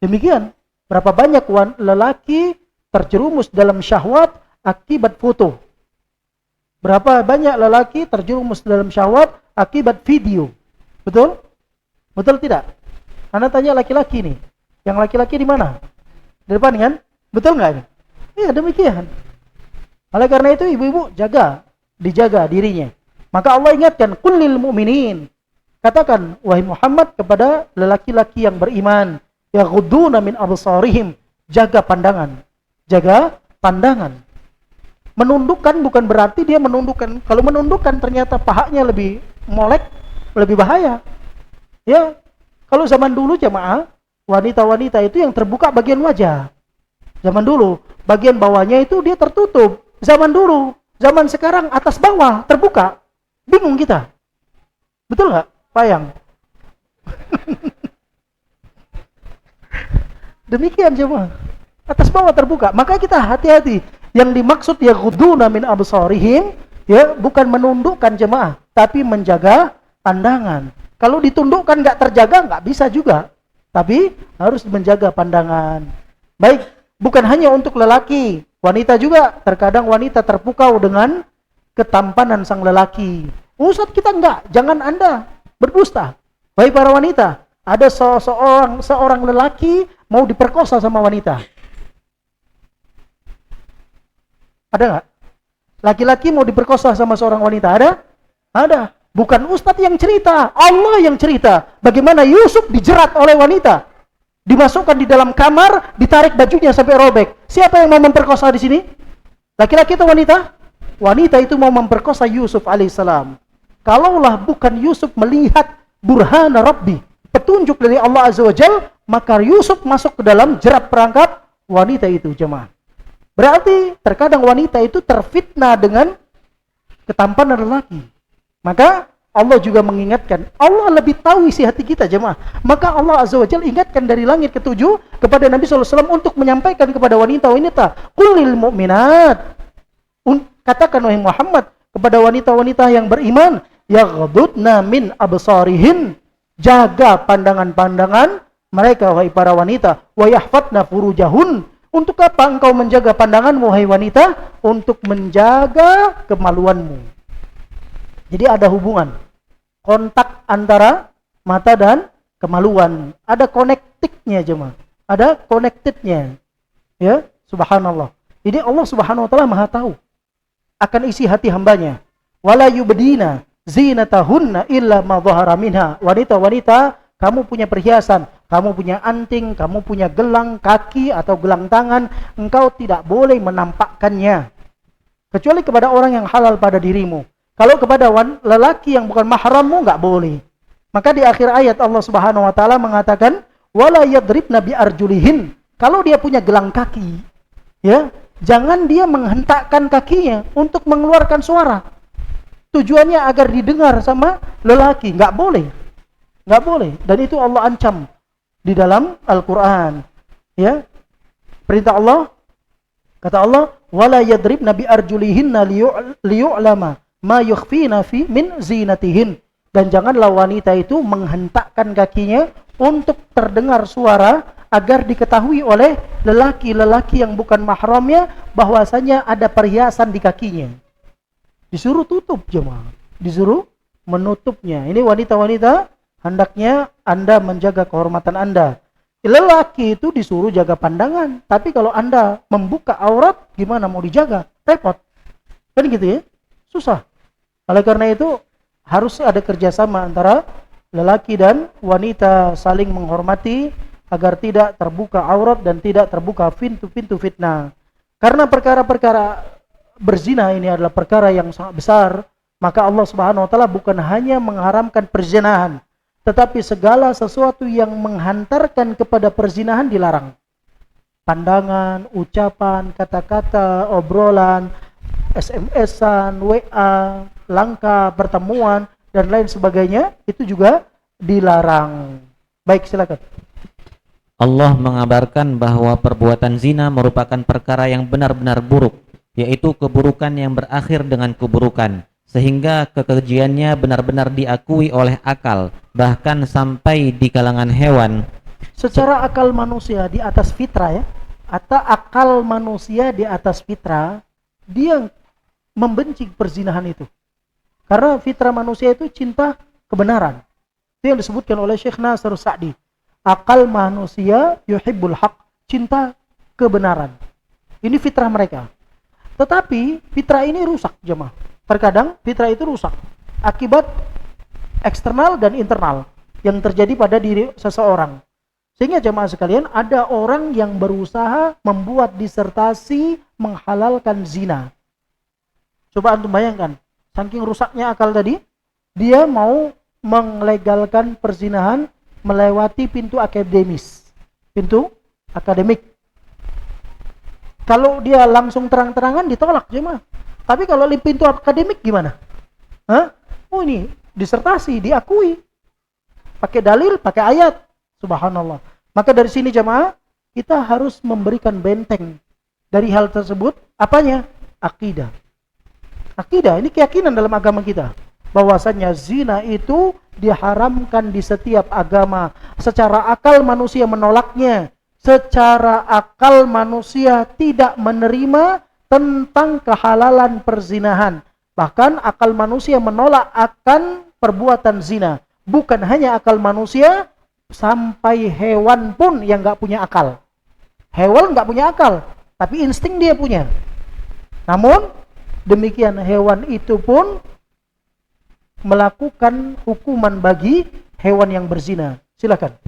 Demikian, berapa banyak lelaki terjerumus dalam syahwat akibat foto. Berapa banyak lelaki terjerumus dalam syahwat akibat video. Betul? Betul tidak? Anda tanya laki-laki nih. Yang laki-laki di mana? Di depan kan? Betul nggak ini? Iya, demikian. Oleh karena itu ibu-ibu dijaga dirinya. Maka Allah ingatkan, qul lil mu'minin. Katakan wahai Muhammad kepada lelaki-laki yang beriman, yaghudduna min absarihim, jaga pandangan. Jaga pandangan. Menundukkan bukan berarti dia menundukkan. Kalau menundukkan ternyata pahanya lebih molek, lebih bahaya. Ya, kalau zaman dulu jemaah, wanita-wanita itu yang terbuka bagian wajah. Zaman dulu, bagian bawahnya itu dia tertutup. Zaman dulu, zaman sekarang atas bawah terbuka. Bingung kita. Betul nggak, Payang? Demikian jemaah. Atas bawah terbuka. Maka kita hati-hati. Yang dimaksud yaghudduna min absarihim, ya, bukan menundukkan jemaah, tapi menjaga pandangan. Kalau ditundukkan nggak terjaga, nggak bisa juga. Tapi harus menjaga pandangan. Baik, bukan hanya untuk lelaki, wanita juga. Terkadang wanita terpukau dengan ketampanan sang lelaki. Ustaz, kita enggak, jangan Anda berdusta. Baik para wanita, ada seorang lelaki mau diperkosa sama wanita. Ada enggak? Laki-laki mau diperkosa sama seorang wanita, ada? Ada. Bukan Ustadz yang cerita, Allah yang cerita. Bagaimana Yusuf dijerat oleh wanita, dimasukkan di dalam kamar, ditarik bajunya sampai robek. Siapa yang mau memperkosa di sini? Laki-laki atau wanita? Wanita itu mau memperkosa Yusuf alaihissalam. Kalaulah bukan Yusuf melihat burhana Rabbi, petunjuk dari Allah Azza wa Jal, maka Yusuf masuk ke dalam jerat perangkap wanita itu, jemaah. Berarti terkadang wanita itu terfitnah dengan ketampanan lelaki. Maka Allah juga mengingatkan, Allah lebih tahu isi hati kita, jemaah. Maka Allah Azza wa Jalla ingatkan dari langit ke-7 kepada Nabi SAW untuk menyampaikan kepada wanita-wanita, qul lil mu'minat, katakan wahai Muhammad kepada wanita-wanita yang beriman, yaghdudna min absarihin, jaga pandangan-pandangan mereka wahai para wanita, wa yahfadna furujahun. Untuk apa engkau menjaga pandanganmu wahai wanita? Untuk menjaga kemaluanmu. Jadi ada hubungan, kontak antara mata dan kemaluan. Ada connectednya jemaah. Ada connectednya. Ya, subhanallah. Jadi Allah Subhanahu wa taala Maha tahu akan isi hati hambanya. Wala yubdina zinatahunna illa ma dhahara minha. Wanita-wanita, kamu punya perhiasan, kamu punya anting, kamu punya gelang kaki atau gelang tangan, engkau tidak boleh menampakkannya kecuali kepada orang yang halal pada dirimu. Kalau kepada lelaki yang bukan mahrammu enggak boleh. Maka di akhir ayat Allah Subhanahu wa taala mengatakan wala yadribna bi arjulihin. Kalau dia punya gelang kaki, ya, jangan dia menghentakkan kakinya untuk mengeluarkan suara. Tujuannya agar didengar sama lelaki, enggak boleh. Enggak boleh. Dan itu Allah ancam di dalam Al-Qur'an. Ya. Perintah Allah, kata Allah, wala yadribna bi arjulihinna liyu'lama ma yukhfina fi min zinatihin. Dan janganlah wanita itu menghentakkan kakinya untuk terdengar suara agar diketahui oleh lelaki-lelaki yang bukan mahramnya bahwasanya ada perhiasan di kakinya. Disuruh tutup jemaah, disuruh menutupnya. Ini wanita-wanita, hendaknya Anda menjaga kehormatan Anda. Lelaki itu disuruh jaga pandangan, tapi kalau Anda membuka aurat, gimana mau dijaga? Repot. Kan gitu ya? Susah. Oleh karena itu harus ada kerjasama antara lelaki dan wanita, saling menghormati agar tidak terbuka aurat dan tidak terbuka pintu-pintu fitnah. Karena perkara-perkara berzina ini adalah perkara yang sangat besar, maka Allah Subhanahu wa taala bukan hanya mengharamkan perzinahan, tetapi segala sesuatu yang menghantarkan kepada perzinahan dilarang. Pandangan, ucapan, kata-kata, obrolan, SMS-an, WA, langkah pertemuan dan lain sebagainya itu juga dilarang. Baik, silakan. Allah mengabarkan bahwa perbuatan zina merupakan perkara yang benar-benar buruk, yaitu keburukan yang berakhir dengan keburukan, sehingga kekejiannya benar-benar diakui oleh akal, bahkan sampai di kalangan hewan. Secara akal manusia di atas fitrah, ya, atau akal manusia di atas fitrah, dia membenci perzinahan itu. Karena fitrah manusia itu cinta kebenaran. Itu yang disebutkan oleh Syekh Nasir Sa'di. Akal manusia yuhibbul haq, cinta kebenaran. Ini fitrah mereka. Tetapi fitrah ini rusak, jemaah. Terkadang fitrah itu rusak akibat eksternal dan internal yang terjadi pada diri seseorang. Sehingga jemaah sekalian, ada orang yang berusaha membuat disertasi menghalalkan zina. Coba antum bayangkan, saking rusaknya akal tadi, dia mau melegalkan perzinahan melewati pintu akademis, pintu akademik. Kalau dia langsung terang-terangan ditolak jemaah. Tapi kalau di pintu akademik gimana? Hah? Oh ini disertasi diakui. Pakai dalil, pakai ayat. Subhanallah. Maka dari sini jemaah, kita harus memberikan benteng dari hal tersebut. Apanya? Akidah. Akidah ini keyakinan dalam agama kita. Bahwasanya zina itu diharamkan di setiap agama. Secara akal manusia menolaknya. Secara akal manusia tidak menerima tentang kehalalan perzinahan. Bahkan akal manusia menolak akan perbuatan zina. Bukan hanya akal manusia, sampai hewan pun yang nggak punya akal. Hewan nggak punya akal, tapi insting dia punya. Namun demikian hewan itu pun melakukan hukuman bagi hewan yang berzina. Silakan.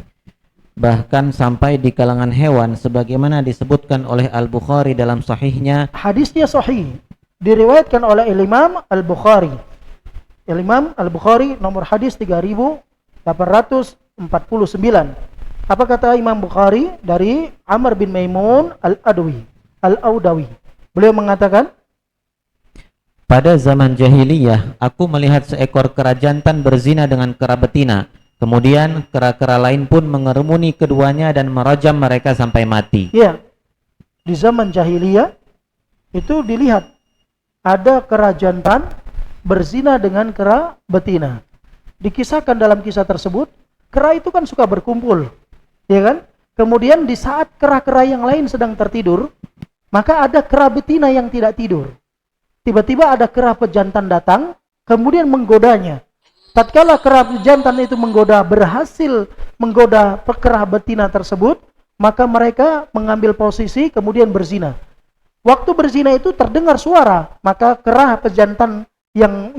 Bahkan sampai di kalangan hewan sebagaimana disebutkan oleh Al-Bukhari dalam sahihnya. Hadisnya sahih, diriwayatkan oleh Imam Al-Bukhari. Imam Al-Bukhari nomor hadis 3849. Apa kata Imam Bukhari dari Amr bin Maimun Al-Audawi? Beliau mengatakan, pada zaman jahiliyah aku melihat seekor kera jantan berzina dengan kera betina. Kemudian kera-kera lain pun mengerumuni keduanya dan merajam mereka sampai mati. Ya, di zaman jahiliyah itu dilihat ada kera jantan berzina dengan kera betina. Dikisahkan dalam kisah tersebut, kera itu kan suka berkumpul, ya kan? Kemudian di saat kera-kera yang lain sedang tertidur, maka ada kera betina yang tidak tidur. Tiba-tiba ada kera pejantan datang, kemudian menggodanya. Tatkala kera jantan itu berhasil menggoda kera betina tersebut, maka mereka mengambil posisi kemudian berzina. Waktu berzina itu terdengar suara, maka kera pejantan yang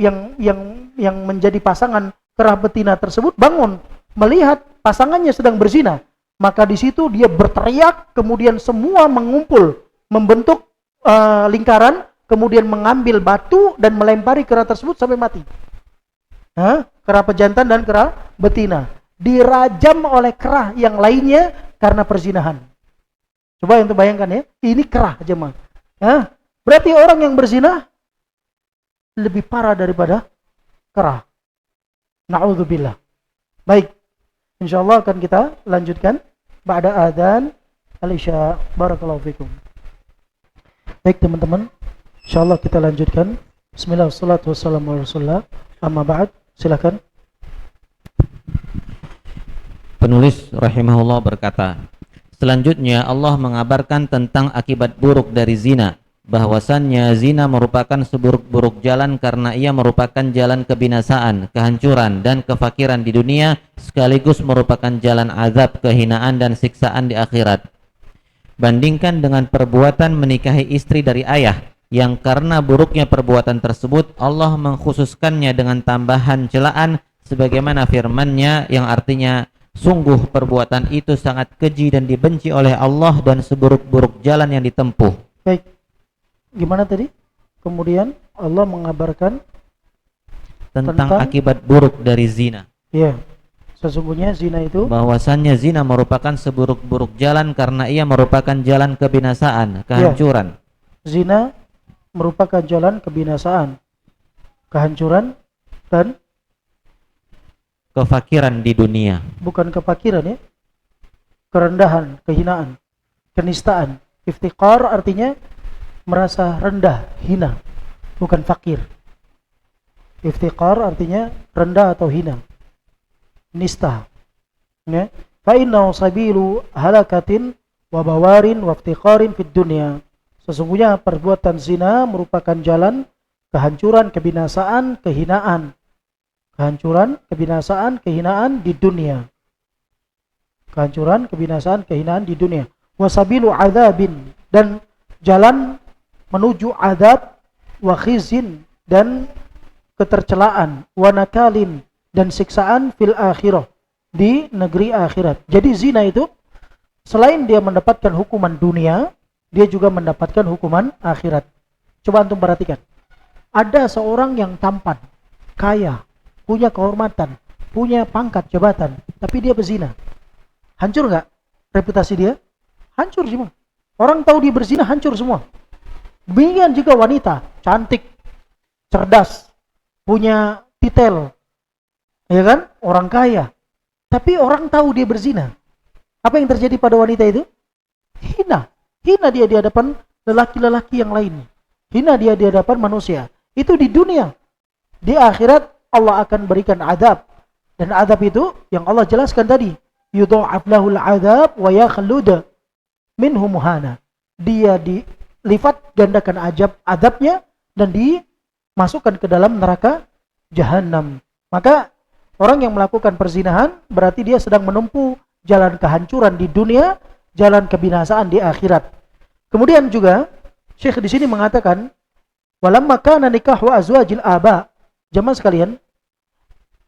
menjadi pasangan kera betina tersebut bangun melihat pasangannya sedang berzina. Maka di situ dia berteriak, kemudian semua mengumpul membentuk lingkaran, kemudian mengambil batu dan melempari kera tersebut sampai mati. Kera pejantan dan kera betina dirajam oleh kera yang lainnya karena perzinahan. Coba yang bayangkan ya, ini kera jemaah. Berarti orang yang berzina lebih parah daripada kera. Na'udzubillah. Baik, insyaallah akan kita lanjutkan ba'da adzan al-isya. Barakallahu fikum. Baik teman-teman, insyaallah kita lanjutkan. Bismillah, wassalatu wassalamu ala rasulillah. Amma ba'd, silakan. Penulis rahimahullah berkata, selanjutnya Allah mengabarkan tentang akibat buruk dari zina, bahwasannya zina merupakan seburuk-buruk jalan karena ia merupakan jalan kebinasaan, kehancuran dan kefakiran di dunia, sekaligus merupakan jalan azab, kehinaan dan siksaan di akhirat. Bandingkan dengan perbuatan menikahi istri dari ayah, yang karena buruknya perbuatan tersebut Allah mengkhususkannya dengan tambahan celaan sebagaimana firman-Nya yang artinya sungguh perbuatan itu sangat keji dan dibenci oleh Allah dan seburuk-buruk jalan yang ditempuh. Baik. Gimana tadi? Kemudian Allah mengabarkan tentang akibat buruk dari zina. Iya. Sesungguhnya zina itu bahwasannya zina merupakan seburuk-buruk jalan karena ia merupakan jalan kebinasaan, kehancuran. Zina merupakan jalan kebinasaan, kehancuran dan kefakiran di dunia. Bukan kefakiran ya, kerendahan, kehinaan, kenistaan. Iftiqar artinya merasa rendah, hina, bukan fakir. Iftiqar artinya rendah atau hina, nista. Ya, fa innahu sabilu halakatin wa bawarin wa iftiqarin fid dunya. Sesungguhnya perbuatan zina merupakan jalan kehancuran, kebinasaan, kehinaan. Kehancuran, kebinasaan, kehinaan di dunia. Kehancuran, kebinasaan, kehinaan di dunia. Wasabilu adzabin, dan jalan menuju azab, wa khizin, dan ketercelaan, wa nakalin, dan siksaan fil akhirah, di negeri akhirat. Jadi zina itu selain dia mendapatkan hukuman dunia, dia juga mendapatkan hukuman akhirat. Coba antum perhatikan. Ada seorang yang tampan, kaya, punya kehormatan, punya pangkat jabatan, tapi dia berzina. Hancur nggak reputasi dia? Hancur semua. Orang tahu dia berzina, hancur semua. Demikian juga wanita, cantik, cerdas, punya titel, ya kan? Orang kaya, tapi orang tahu dia berzina. Apa yang terjadi pada wanita itu? Hina dia di hadapan lelaki-lelaki yang lain. Hina dia di hadapan manusia. Itu di dunia. Di akhirat Allah akan berikan azab. Dan azab itu yang Allah jelaskan tadi, yudha'af lahul azab wa yakhlud minhu muhana. Dia dilipat gandakan azabnya dan dimasukkan ke dalam neraka jahanam. Maka orang yang melakukan perzinahan berarti dia sedang menempuh jalan kehancuran di dunia, jalan kebinasaan di akhirat. Kemudian juga Syekh di sini mengatakan, walamma kana nikahu azwajil aba. Jemaah sekalian,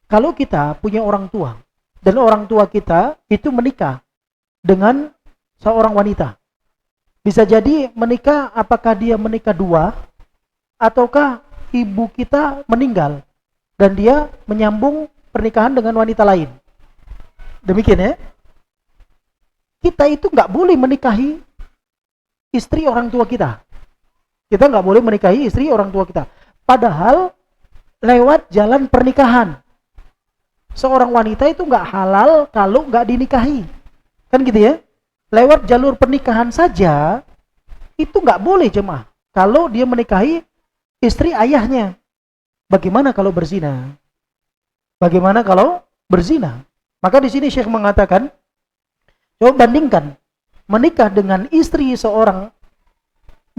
kalau kita punya orang tua dan orang tua kita itu menikah dengan seorang wanita, bisa jadi menikah, apakah dia menikah dua ataukah ibu kita meninggal dan dia menyambung pernikahan dengan wanita lain. Demikian ya. Kita itu nggak boleh menikahi istri orang tua kita. Kita nggak boleh menikahi istri orang tua kita. Padahal lewat jalan pernikahan. Seorang wanita itu nggak halal kalau nggak dinikahi. Kan gitu ya. Lewat jalur pernikahan saja itu nggak boleh jemaah. Kalau dia menikahi istri ayahnya. Bagaimana kalau berzina? Bagaimana kalau berzina? Maka di sini Syekh mengatakan, coba bandingkan menikah dengan istri seorang,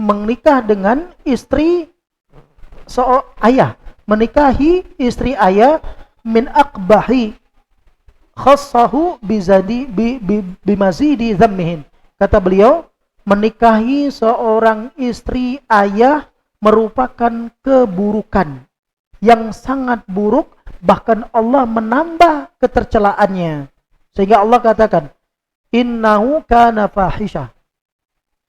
menikah dengan istri ayah, menikahi istri ayah, min aqbahi khassahu bimazidi dhammihin. Kata beliau, menikahi seorang istri ayah merupakan keburukan yang sangat buruk, bahkan Allah menambah ketercelaannya. Sehingga Allah katakan, innahu kana fahisha.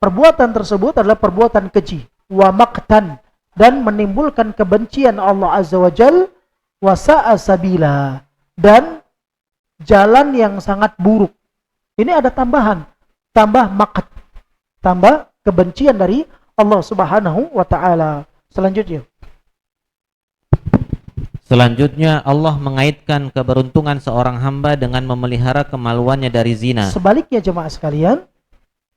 Perbuatan tersebut adalah perbuatan keji, wa maqtan, dan menimbulkan kebencian Allah Azza wa Jal, wa sa'a sabila, dan jalan yang sangat buruk. Ini ada tambahan, tambah maqt, tambah kebencian dari Allah Subhanahu wa taala. Selanjutnya Allah mengaitkan keberuntungan seorang hamba dengan memelihara kemaluannya dari zina. Sebaliknya jemaah sekalian,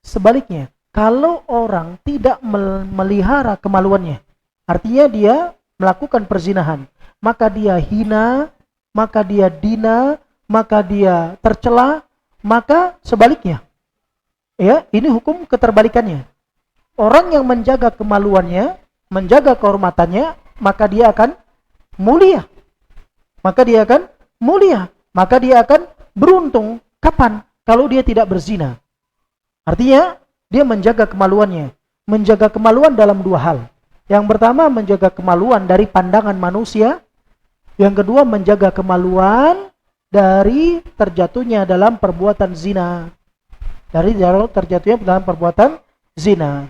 sebaliknya, kalau orang tidak melihara kemaluannya, artinya dia melakukan perzinahan, maka dia hina, maka dia dina, maka dia tercela, maka sebaliknya. Ya, ini hukum keterbalikannya. Orang yang menjaga kemaluannya, menjaga kehormatannya, maka dia akan mulia. Maka dia akan mulia. Maka dia akan beruntung. Kapan? Kalau dia tidak berzina. Artinya, dia menjaga kemaluannya. Menjaga kemaluan dalam dua hal. Yang pertama, menjaga kemaluan dari pandangan manusia. Yang kedua, menjaga kemaluan dari terjatuhnya dalam perbuatan zina. Dari terjatuhnya dalam perbuatan zina.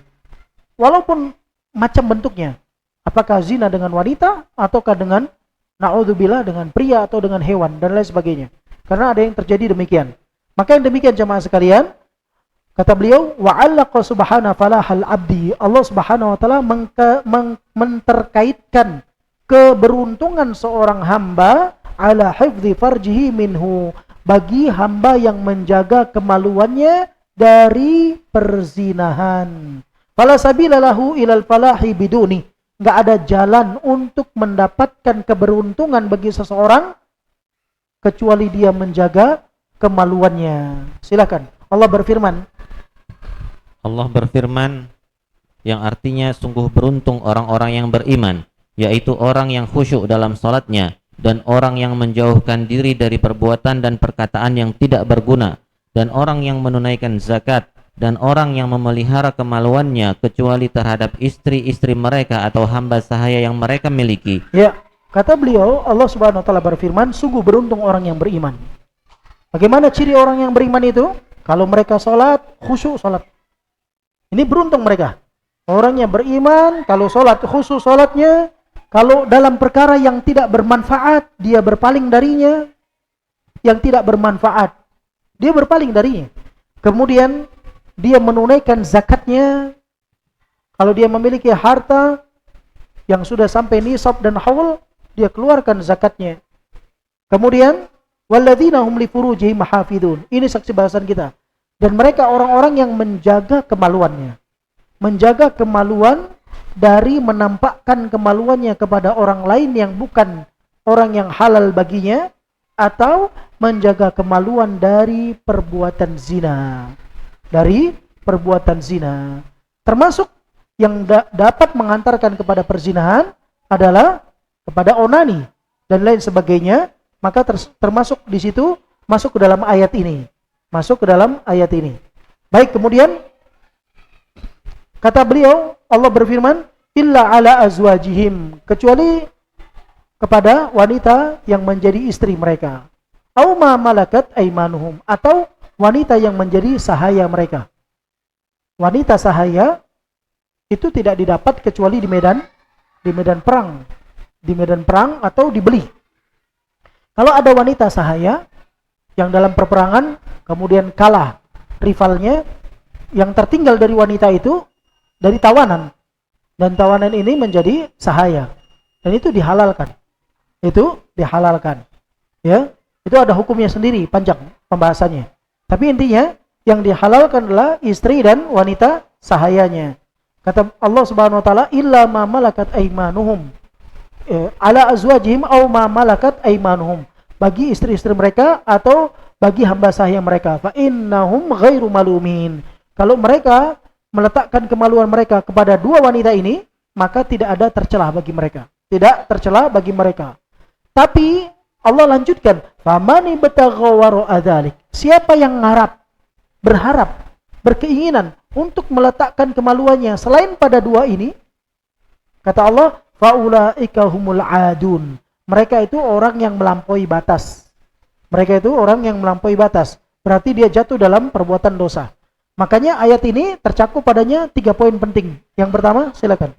Walaupun macam bentuknya. Apakah zina dengan wanita ataukah dengan na'udzubillah dengan pria atau dengan hewan dan lain sebagainya. Karena ada yang terjadi demikian. Maka yang demikian jemaah sekalian, kata beliau, wa'allaqa subhanahu falahal abdi. Allah Subhanahu wa taala menterkaitkan keberuntungan seorang hamba ala hifdzi farjihi minhu, bagi hamba yang menjaga kemaluannya dari perzinahan. Fala sabila lahu ilal falahi biduni. Nggak ada jalan untuk mendapatkan keberuntungan bagi seseorang kecuali dia menjaga kemaluannya. Silakan. Allah berfirman yang artinya sungguh beruntung orang-orang yang beriman, yaitu orang yang khusyuk dalam salatnya dan orang yang menjauhkan diri dari perbuatan dan perkataan yang tidak berguna, dan orang yang menunaikan zakat, dan orang yang memelihara kemaluannya kecuali terhadap istri-istri mereka atau hamba sahaya yang mereka miliki. Ya, kata beliau, Allah Subhanahu wa taala berfirman, sungguh beruntung orang yang beriman. Bagaimana ciri orang yang beriman itu? Kalau mereka salat, khusyuk salat. Ini beruntung mereka. Orang yang beriman, kalau salat khusyuk salatnya, kalau dalam perkara yang tidak bermanfaat, dia berpaling darinya. Yang tidak bermanfaat, dia berpaling darinya. Kemudian dia menunaikan zakatnya. Kalau dia memiliki harta yang sudah sampai nisab dan haul, dia keluarkan zakatnya. Kemudian walladzina hum li furujihim hafidun. Ini saksi bahasan kita. Dan mereka orang-orang yang menjaga kemaluannya. Menjaga kemaluan dari menampakkan kemaluannya kepada orang lain yang bukan orang yang halal baginya, atau menjaga kemaluan dari perbuatan zina. Dari perbuatan zina. Termasuk yang dapat mengantarkan kepada perzinahan adalah kepada onani dan lain sebagainya. Maka termasuk di situ, masuk ke dalam ayat ini. Masuk ke dalam ayat ini. Baik, kemudian kata beliau, Allah berfirman, illa ala azwajihim, kecuali kepada wanita yang menjadi istri mereka. Au ma malakat aimanuhum, atau wanita yang menjadi sahaya mereka. Wanita sahaya itu tidak didapat kecuali di medan perang. Di medan perang atau dibeli. Kalau ada wanita sahaya yang dalam perperangan kemudian kalah rivalnya, yang tertinggal dari wanita itu dari tawanan. Dan tawanan ini menjadi sahaya. Dan itu dihalalkan. Itu dihalalkan. Ya, itu ada hukumnya sendiri, panjang pembahasannya. Tapi intinya yang dihalalkan adalah istri dan wanita sahayanya. Kata Allah Subhanahu wa taala, illa ma malakat aimanuhum. Ala azwajihim aw ma malakat aimanuhum. Bagi istri-istri mereka atau bagi hamba sahaya mereka. Fa innahum ghairu malumin. Kalau mereka meletakkan kemaluan mereka kepada dua wanita ini, maka tidak ada tercelah bagi mereka. Tidak tercelah bagi mereka. Tapi Allah lanjutkan, famani batagha wara'a dzalik. Siapa yang berharap, berkeinginan untuk meletakkan kemaluannya selain pada dua ini, kata Allah, faulaika humul adun. Mereka itu orang yang melampaui batas. Mereka itu orang yang melampaui batas. Berarti dia jatuh dalam perbuatan dosa. Makanya ayat ini tercakup padanya 3 poin penting. Yang pertama, silakan.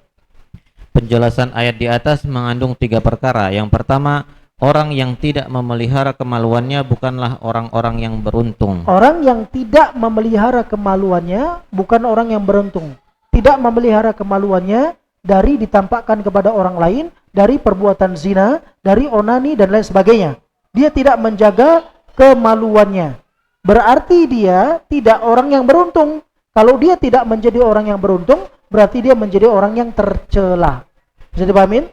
Penjelasan ayat di atas mengandung 3 perkara. Yang pertama, orang yang tidak memelihara kemaluannya bukanlah orang-orang yang beruntung. Orang yang tidak memelihara kemaluannya bukan orang yang beruntung. Tidak memelihara kemaluannya dari ditampakkan kepada orang lain, dari perbuatan zina, dari onani dan lain sebagainya. Dia tidak menjaga kemaluannya. Berarti dia tidak orang yang beruntung. Kalau dia tidak menjadi orang yang beruntung, berarti dia menjadi orang yang tercela. Bisa dipahamin?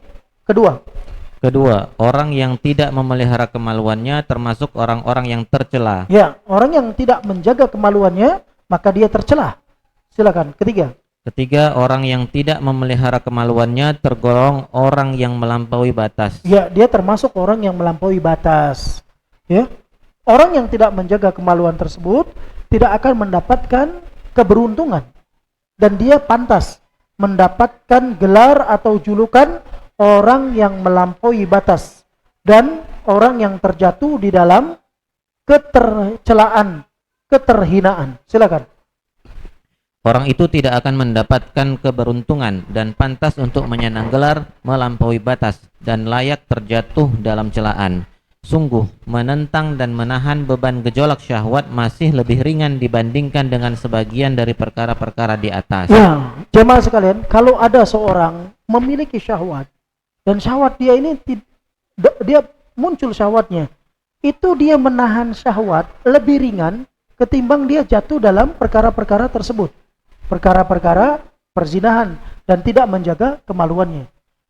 Kedua, orang yang tidak memelihara kemaluannya termasuk orang-orang yang tercela. Ya, orang yang tidak menjaga kemaluannya, maka dia tercela. Silakan. Ketiga, orang yang tidak memelihara kemaluannya tergolong orang yang melampaui batas. Ya, dia termasuk orang yang melampaui batas. Ya. Orang yang tidak menjaga kemaluan tersebut tidak akan mendapatkan keberuntungan. Dan dia pantas mendapatkan gelar atau julukan orang yang melampaui batas dan orang yang terjatuh di dalam ketercelaan, keterhinaan. Silakan. Orang itu tidak akan mendapatkan keberuntungan dan pantas untuk menyandang gelar melampaui batas dan layak terjatuh dalam celaan. Sungguh menentang dan menahan beban gejolak syahwat masih lebih ringan dibandingkan dengan sebagian dari perkara-perkara di atas. Ya, jemaah sekalian, kalau ada seorang memiliki syahwat dan syahwat dia ini dia muncul syahwatnya, itu dia menahan syahwat lebih ringan ketimbang dia jatuh dalam perkara-perkara tersebut. Perkara-perkara perzinahan dan tidak menjaga kemaluannya.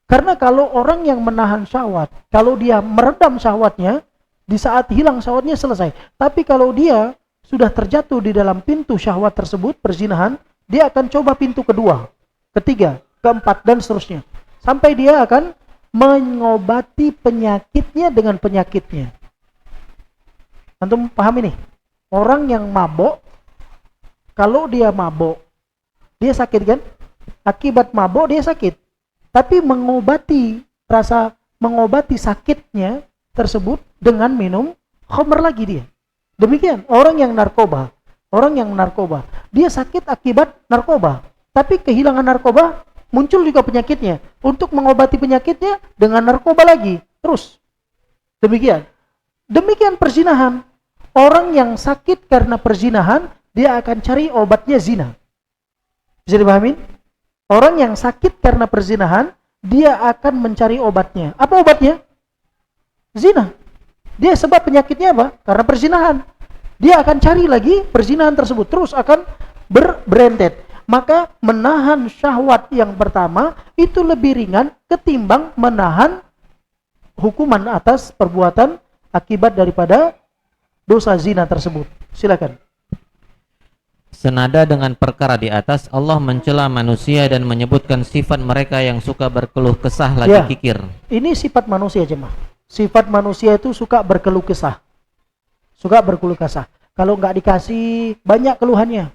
Karena kalau orang yang menahan syahwat, kalau dia meredam syahwatnya, di saat hilang syahwatnya selesai. Tapi kalau dia sudah terjatuh di dalam pintu syahwat tersebut, perzinahan, dia akan coba pintu kedua, ketiga, keempat, dan seterusnya. Sampai dia akan mengobati penyakitnya dengan penyakitnya. Antum paham ini? Orang yang mabok, kalau dia mabok, dia sakit kan? Akibat mabok dia sakit. Tapi mengobati sakitnya tersebut dengan minum khamr lagi dia. Demikian orang yang narkoba, dia sakit akibat narkoba, tapi kehilangan narkoba, muncul juga penyakitnya. Untuk mengobati penyakitnya dengan narkoba lagi, terus. Demikian perzinahan. Orang yang sakit karena perzinahan, dia akan cari obatnya zina. Bisa dipahami? Orang yang sakit karena perzinahan, dia akan mencari obatnya. Apa obatnya? Zina. Dia sebab penyakitnya apa? Karena perzinahan. Dia akan cari lagi perzinahan tersebut, terus akan berentet. Maka menahan syahwat yang pertama itu lebih ringan ketimbang menahan hukuman atas perbuatan akibat daripada dosa zina tersebut. Silakan. Senada dengan perkara di atas, Allah mencela manusia dan menyebutkan sifat mereka yang suka berkeluh kesah lagi kikir. Ini sifat manusia, jemaah. Sifat manusia itu suka berkeluh kesah. Kalau nggak dikasih, banyak keluhannya.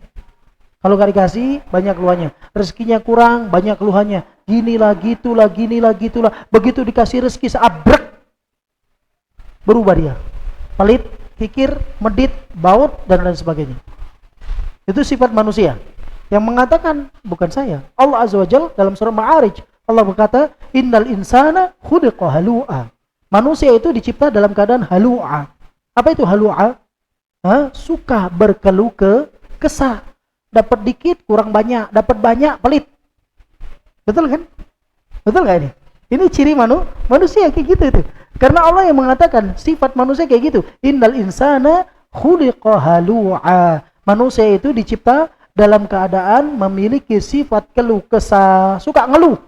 Rezekinya kurang, banyak keluhannya. Ginilah, gitulah. Begitu dikasih rezeki, seabrek, berubah dia. Pelit, kikir, medit, baut, dan lain sebagainya. Itu sifat manusia yang mengatakan, bukan saya. Allah Azza wa Jalla dalam surah Ma'arij, Allah berkata, innal insana khuliqa halu'a. Manusia itu dicipta dalam keadaan halu'a. Apa itu halu'a? Suka berkeluh kesah. Dapat dikit, kurang banyak. Dapat banyak, pelit. Betul kan? Betul gak ini? Ini ciri manusia kayak gitu itu. Karena Allah yang mengatakan sifat manusia kayak gitu. Innal insana khuliqa halu'a. Manusia itu dicipta dalam keadaan memiliki sifat keluh kesah, suka ngeluh.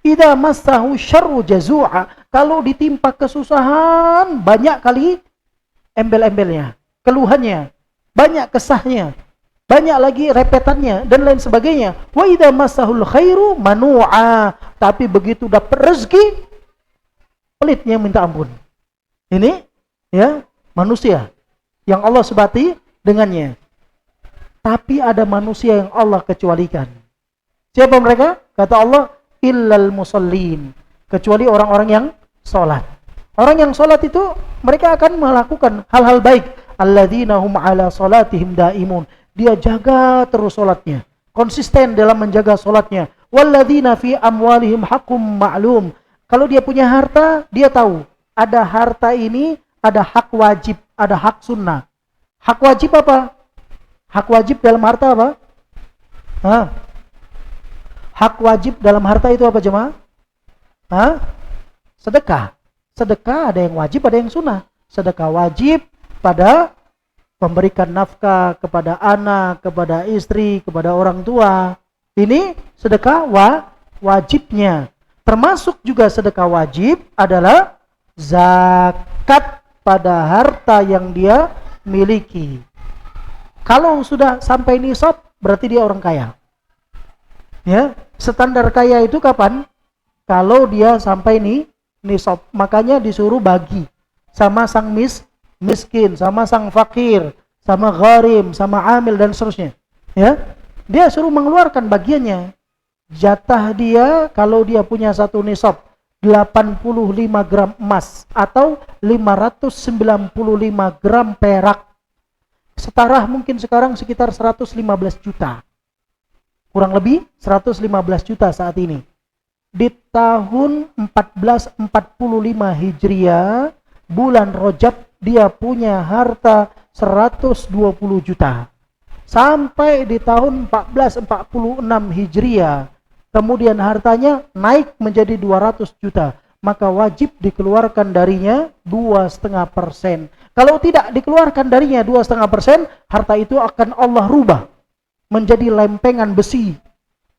Idza massahu syarru jazu'a. Kalau ditimpa kesusahan, banyak kali embel-embelnya, keluhannya, banyak kesahnya, banyak lagi repetannya dan lain sebagainya. Wa idza massahul khairu manu'a. Tapi begitu dapat rezeki, pelitnya minta ampun. Ini ya manusia yang Allah sebati dengannya. Tapi ada manusia yang Allah kecualikan. Siapa mereka? Kata Allah, illal musallin. Kecuali orang-orang yang sholat. Orang yang sholat itu, mereka akan melakukan hal-hal baik. Alladzina hum ala sholatihim daimun. Dia jaga terus sholatnya. Konsisten dalam menjaga sholatnya. Walladzina fi amwalihim haqqum ma'lum. Kalau dia punya harta, dia tahu. Ada harta ini, ada hak wajib, ada hak sunnah. Hak wajib apa? Hak wajib dalam harta apa? Hak wajib dalam harta itu apa, jemaah? Sedekah. Sedekah ada yang wajib, ada yang sunnah. Sedekah wajib pada memberikan nafkah kepada anak, kepada istri, kepada orang tua. Ini sedekah wajibnya. Termasuk juga sedekah wajib adalah zakat pada harta yang dia miliki. Kalau sudah sampai nisab, berarti dia orang kaya. Ya, standar kaya itu kapan? Kalau dia sampai nisab. Makanya disuruh bagi sama sang miskin, sama sang fakir, sama gharim, sama amil dan seterusnya. Ya, dia suruh mengeluarkan bagiannya. Jatah dia kalau dia punya satu nisab 85 gram emas atau 595 gram perak. Setara mungkin sekarang sekitar 115 juta. Kurang lebih 115 juta saat ini. Di tahun 1445 Hijriah, bulan Rajab, dia punya harta 120 juta. Sampai di tahun 1446 Hijriah, kemudian hartanya naik menjadi 200 juta. Maka wajib dikeluarkan darinya 2,5%. Kalau tidak dikeluarkan darinya 2,5%, harta itu akan Allah rubah menjadi lempengan besi.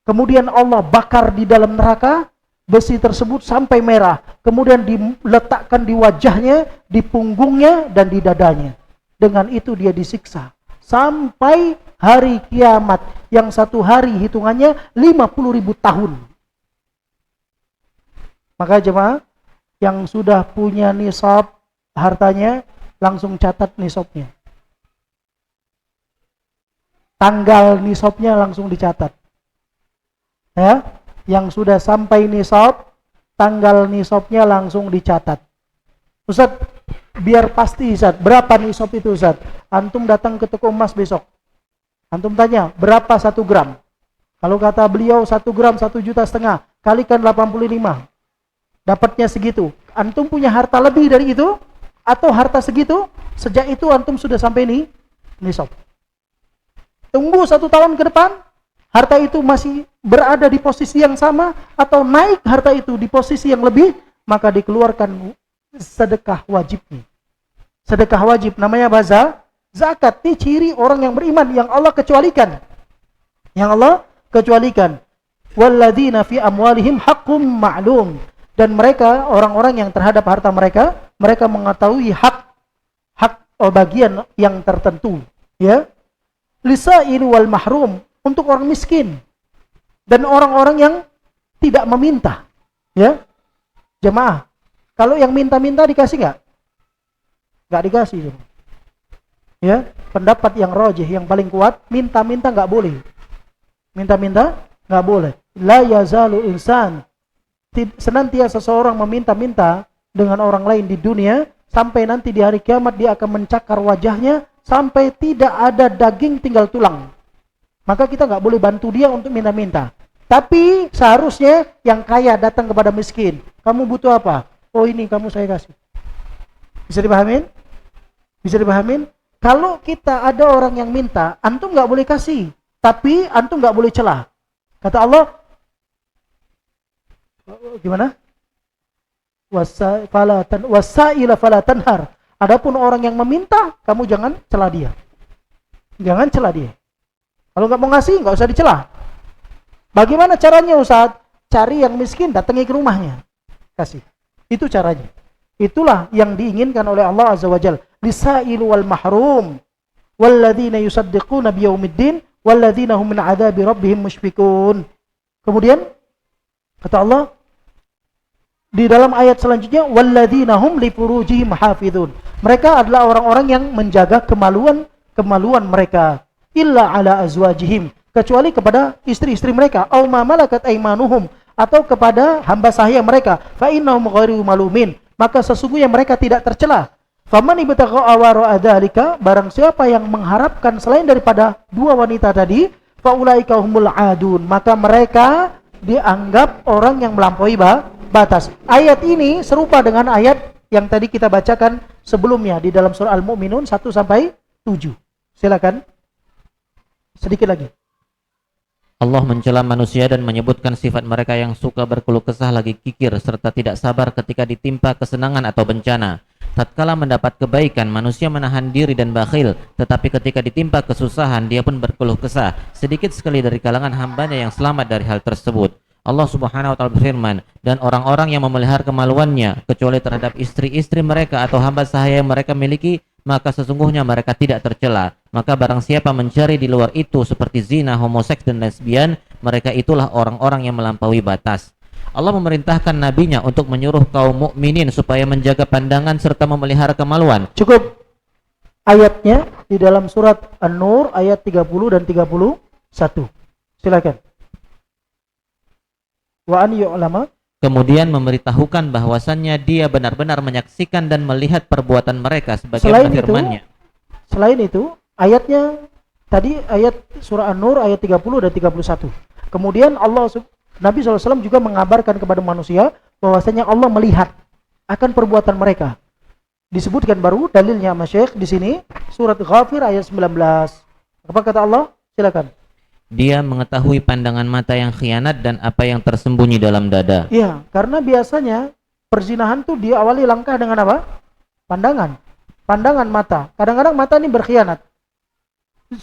Kemudian Allah bakar di dalam neraka, besi tersebut sampai merah. Kemudian diletakkan di wajahnya, di punggungnya, dan di dadanya. Dengan itu dia disiksa. Sampai hari kiamat, yang satu hari hitungannya 50.000 tahun. Maka jemaah, Yang sudah punya nisab hartanya langsung catat nisabnya. Tanggal nisabnya langsung dicatat. Ya, yang sudah sampai nisab, tanggal nisabnya langsung dicatat. Ustaz, biar pasti Ustaz, berapa nisab itu Ustaz? Antum datang ke toko emas besok. Antum tanya, berapa 1 gram? Kalau kata beliau 1 gram 1,5 juta, kalikan 85. Dapatnya segitu. Antum punya harta lebih dari itu atau harta segitu, sejak itu antum sudah sampai nisab. Tunggu 1 tahun ke depan, harta itu masih berada di posisi yang sama atau naik harta itu di posisi yang lebih, maka dikeluarkan sedekah wajibnya. Sedekah wajib namanya zakat. Ini ciri orang yang beriman yang Allah kecualikan. Yang Allah kecualikan. Walladzina fi amwalihim haqqum ma'lum. Dan mereka, orang-orang yang terhadap harta mereka mengetahui hak bagian yang tertentu, ya. Lisa'il wal mahrum, untuk orang miskin dan orang-orang yang tidak meminta, ya. Jemaah, kalau yang minta-minta dikasih enggak? Enggak dikasih. Ya, pendapat yang rajih yang paling kuat, minta-minta enggak boleh. Minta-minta enggak boleh. La yazalu insan, senantiasa seseorang meminta-minta dengan orang lain di dunia, sampai nanti di hari kiamat dia akan mencakar wajahnya sampai tidak ada daging, tinggal tulang. Maka kita nggak boleh bantu dia untuk minta-minta. Tapi seharusnya yang kaya datang kepada miskin. Kamu butuh apa? Oh ini, kamu saya kasih. Bisa dipahamin? Bisa dipahamin? Kalau kita ada orang yang minta, antum nggak boleh kasih, tapi antum nggak boleh celah. Kata Allah, gimana? Wasa'ila fala tanhar. Adapun orang yang meminta, kamu jangan celah dia. Jangan celah dia. Kalau nggak mau ngasih, nggak usah dicela. Bagaimana caranya Ustaz? Cari yang miskin, datangi ke rumahnya, kasih. Itu caranya. Itulah yang diinginkan oleh Allah Azza wa Jalla. Lisailu wal mahrum, walladzina yusaddiquna biyaumiddin, walladzina hum min adzabi rabbihim musyfiqun. Kemudian kata Allah di dalam ayat selanjutnya, walladzina hum li furujihim hafizun. Mereka adalah orang-orang yang menjaga kemaluan mereka, illa ala azwajihim, kecuali kepada istri-istri mereka, aw ma malakat aymanuhum, atau kepada hamba sahaya mereka, fa innahum ghairu malumin, maka sesungguhnya mereka tidak tercela. Faman ibtagha awara dzalika, barang siapa yang mengharapkan selain daripada dua wanita tadi, fa ulaika humul adun, maka mereka dianggap orang yang melampaui batas. Ayat ini serupa dengan ayat yang tadi kita bacakan sebelumnya di dalam surah Al-Mu'minun 1 sampai 7. Silakan. Sedikit lagi. Allah mencela manusia dan menyebutkan sifat mereka yang suka berkeluh kesah, lagi kikir, serta tidak sabar ketika ditimpa kesenangan atau bencana. Tatkala mendapat kebaikan, manusia menahan diri dan bakhil, tetapi ketika ditimpa kesusahan, dia pun berkeluh kesah. Sedikit sekali dari kalangan hambanya yang selamat dari hal tersebut. Allah Subhanahu wa taala berfirman, dan orang-orang yang memelihara kemaluannya kecuali terhadap istri-istri mereka atau hamba sahaya yang mereka miliki, maka sesungguhnya mereka tidak tercela. Maka barang siapa mencari di luar itu seperti zina, homoseks dan lesbian, mereka itulah orang-orang yang melampaui batas. Allah memerintahkan nabinya untuk menyuruh kaum mukminin supaya menjaga pandangan serta memelihara kemaluan. Cukup ayatnya di dalam surat An-Nur ayat 30 dan 31. Silakan. Wa an yu'lama, kemudian memberitahukan bahwasannya dia benar-benar menyaksikan dan melihat perbuatan mereka sebagaimana firman-Nya. Selain itu, ayatnya tadi ayat surah An-Nur ayat 30 dan 31. Kemudian Nabi SAW juga mengabarkan kepada manusia bahwasanya Allah melihat akan perbuatan mereka. Disebutkan baru dalilnya sama Syekh di sini surat Ghafir ayat 19. Apa kata Allah? Silakan. Dia mengetahui pandangan mata yang khianat dan apa yang tersembunyi dalam dada. Iya, karena biasanya perzinahan tuh diawali langkah dengan apa? Pandangan mata. Kadang-kadang mata ini berkhianat.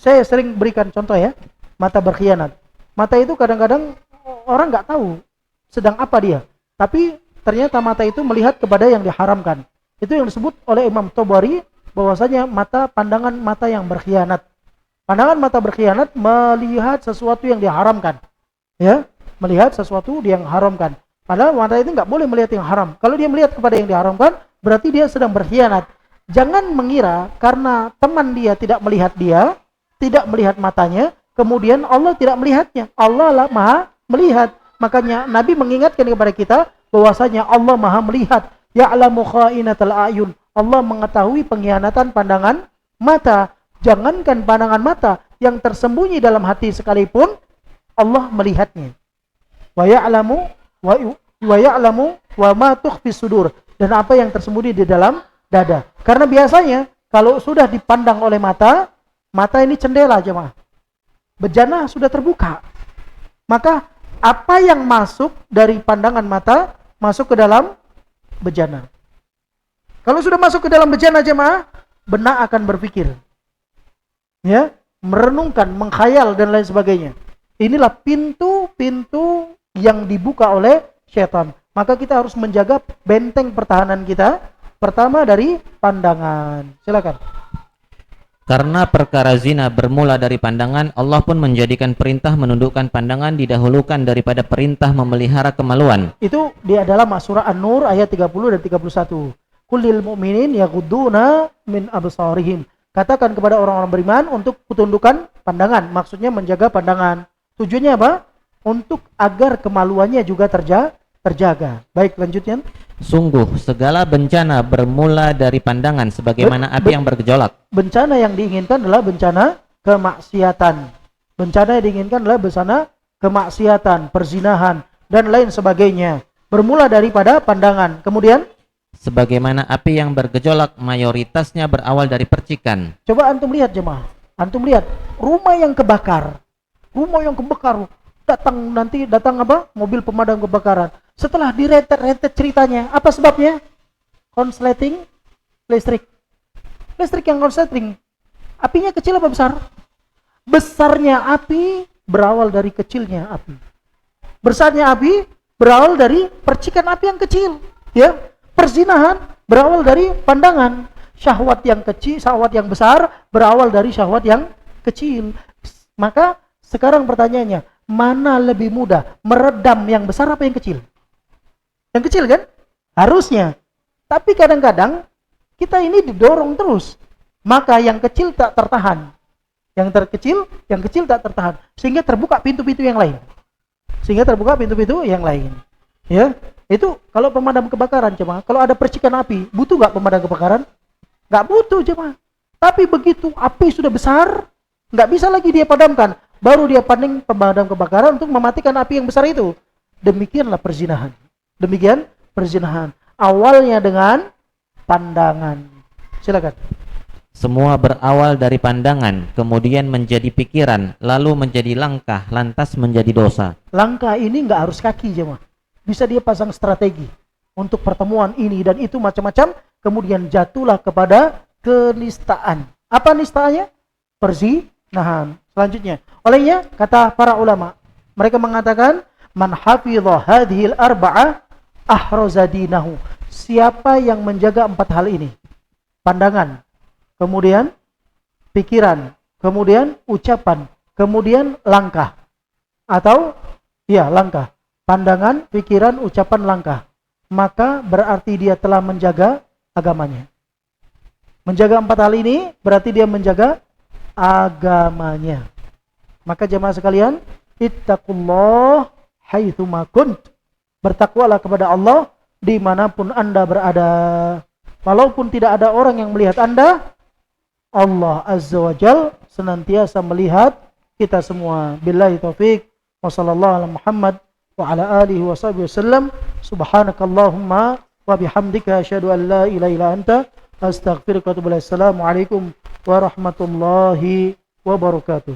Saya sering berikan contoh ya, mata berkhianat. Mata itu kadang-kadang orang nggak tahu sedang apa dia, tapi ternyata mata itu melihat kepada yang diharamkan. Itu yang disebut oleh Imam Tabari bahwasanya pandangan mata yang berkhianat. Pandangan mata berkhianat melihat sesuatu yang diharamkan, ya, melihat sesuatu yang haramkan. Padahal mata itu nggak boleh melihat yang haram. Kalau dia melihat kepada yang diharamkan, berarti dia sedang berkhianat. Jangan mengira karena teman dia tidak melihat dia, tidak melihat matanya, kemudian Allah tidak melihatnya. Allah lah maha melihat. Makanya Nabi mengingatkan kepada kita bahwasanya Allah maha melihat. Ya'lamu kha'inatal a'yun. Allah mengetahui pengkhianatan pandangan mata. Jangankan pandangan mata, yang tersembunyi dalam hati sekalipun Allah melihatnya. Wa ya'lamu wa ma tukhfis sudur, dan apa yang tersembunyi di dalam dada. Karena biasanya kalau sudah dipandang oleh mata, mata ini jendela jemaah. Bejana sudah terbuka. Maka apa yang masuk dari pandangan mata masuk ke dalam bejana. Kalau sudah masuk ke dalam bejana jemaah, benak akan berpikir. Ya, merenungkan, mengkhayal dan lain sebagainya. Inilah pintu-pintu yang dibuka oleh syaitan. Maka kita harus menjaga benteng pertahanan kita. Pertama dari pandangan. Silakan. Karena perkara zina bermula dari pandangan, Allah pun menjadikan perintah menundukkan pandangan didahulukan daripada perintah memelihara kemaluan. Itu dia adalah surah An-Nur ayat 30 dan 31. Kullil mu'minin yaghudduna min absarihim. Katakan kepada orang-orang beriman untuk tundukkan pandangan. Maksudnya menjaga pandangan. Tujuannya apa? Untuk agar kemaluannya juga terjaga. Baik, lanjutnya. Sungguh segala bencana bermula dari pandangan sebagaimana api yang bergejolak. Bencana yang diinginkan adalah bencana kemaksiatan. Bencana yang diinginkan adalah bencana kemaksiatan, perzinahan dan lain sebagainya. Bermula daripada pandangan. Kemudian Sebagaimana api yang bergejolak mayoritasnya berawal dari percikan. coba antum lihat jemaah. Antum lihat rumah yang kebakar. Rumah yang kebakar. Datang apa? Mobil pemadam kebakaran. Setelah direntet ceritanya, apa sebabnya? Konsleting listrik. Listrik yang konsleting. Apinya kecil apa besar? Besarnya api berawal dari kecilnya api. Besarnya api berawal dari percikan api yang kecil. Ya, perzinahan berawal dari pandangan. Syahwat yang kecil, syahwat yang besar berawal dari syahwat yang kecil. Maka sekarang pertanyaannya, mana lebih mudah meredam yang besar apa yang kecil? Yang kecil kan? Harusnya. Tapi kadang-kadang kita ini didorong terus. Maka yang kecil tak tertahan. Yang kecil tak tertahan. Sehingga terbuka pintu-pintu yang lain. Ya, itu kalau pemadam kebakaran jemaah. Kalau ada percikan api, butuh nggak pemadam kebakaran? Nggak butuh jemaah. Tapi begitu api sudah besar, nggak bisa lagi dia padamkan. Baru dia panggil pemadam kebakaran untuk mematikan api yang besar itu. Demikianlah perzinahan. Awalnya dengan pandangan. Silakan. Semua berawal dari pandangan, kemudian menjadi pikiran, lalu menjadi langkah, lantas menjadi dosa. Langkah ini nggak harus kaki jemaah. Bisa dia pasang strategi untuk pertemuan ini dan itu macam-macam. Kemudian jatuhlah kepada kenistaan. Apa nistaannya? Perzinahan. Selanjutnya, olehnya kata para ulama, mereka mengatakan man hafidha hadhil arba'ah ahraza dinahu. Siapa yang menjaga 4 hal ini? Pandangan, kemudian pikiran, kemudian ucapan, kemudian langkah. Atau langkah. Pandangan, pikiran, ucapan, langkah. Maka berarti dia telah menjaga agamanya. Menjaga 4 hal ini berarti dia menjaga agamanya. Maka jemaah sekalian, ittaqullah haitsuma kunt. Bertakwalah kepada Allah dimanapun Anda berada. Walaupun tidak ada orang yang melihat Anda, Allah Azza wa Jal senantiasa melihat kita semua. Billahi taufik wa sallallahu ala Muhammad wa ala alihi wa sahbihi wasallam. Subhanakallahumma wa bihamdika asyhadu an la ilaha illa anta astaghfiruka wa atubu ilaik. Assalamualaikum warahmatullahi wabarakatuh.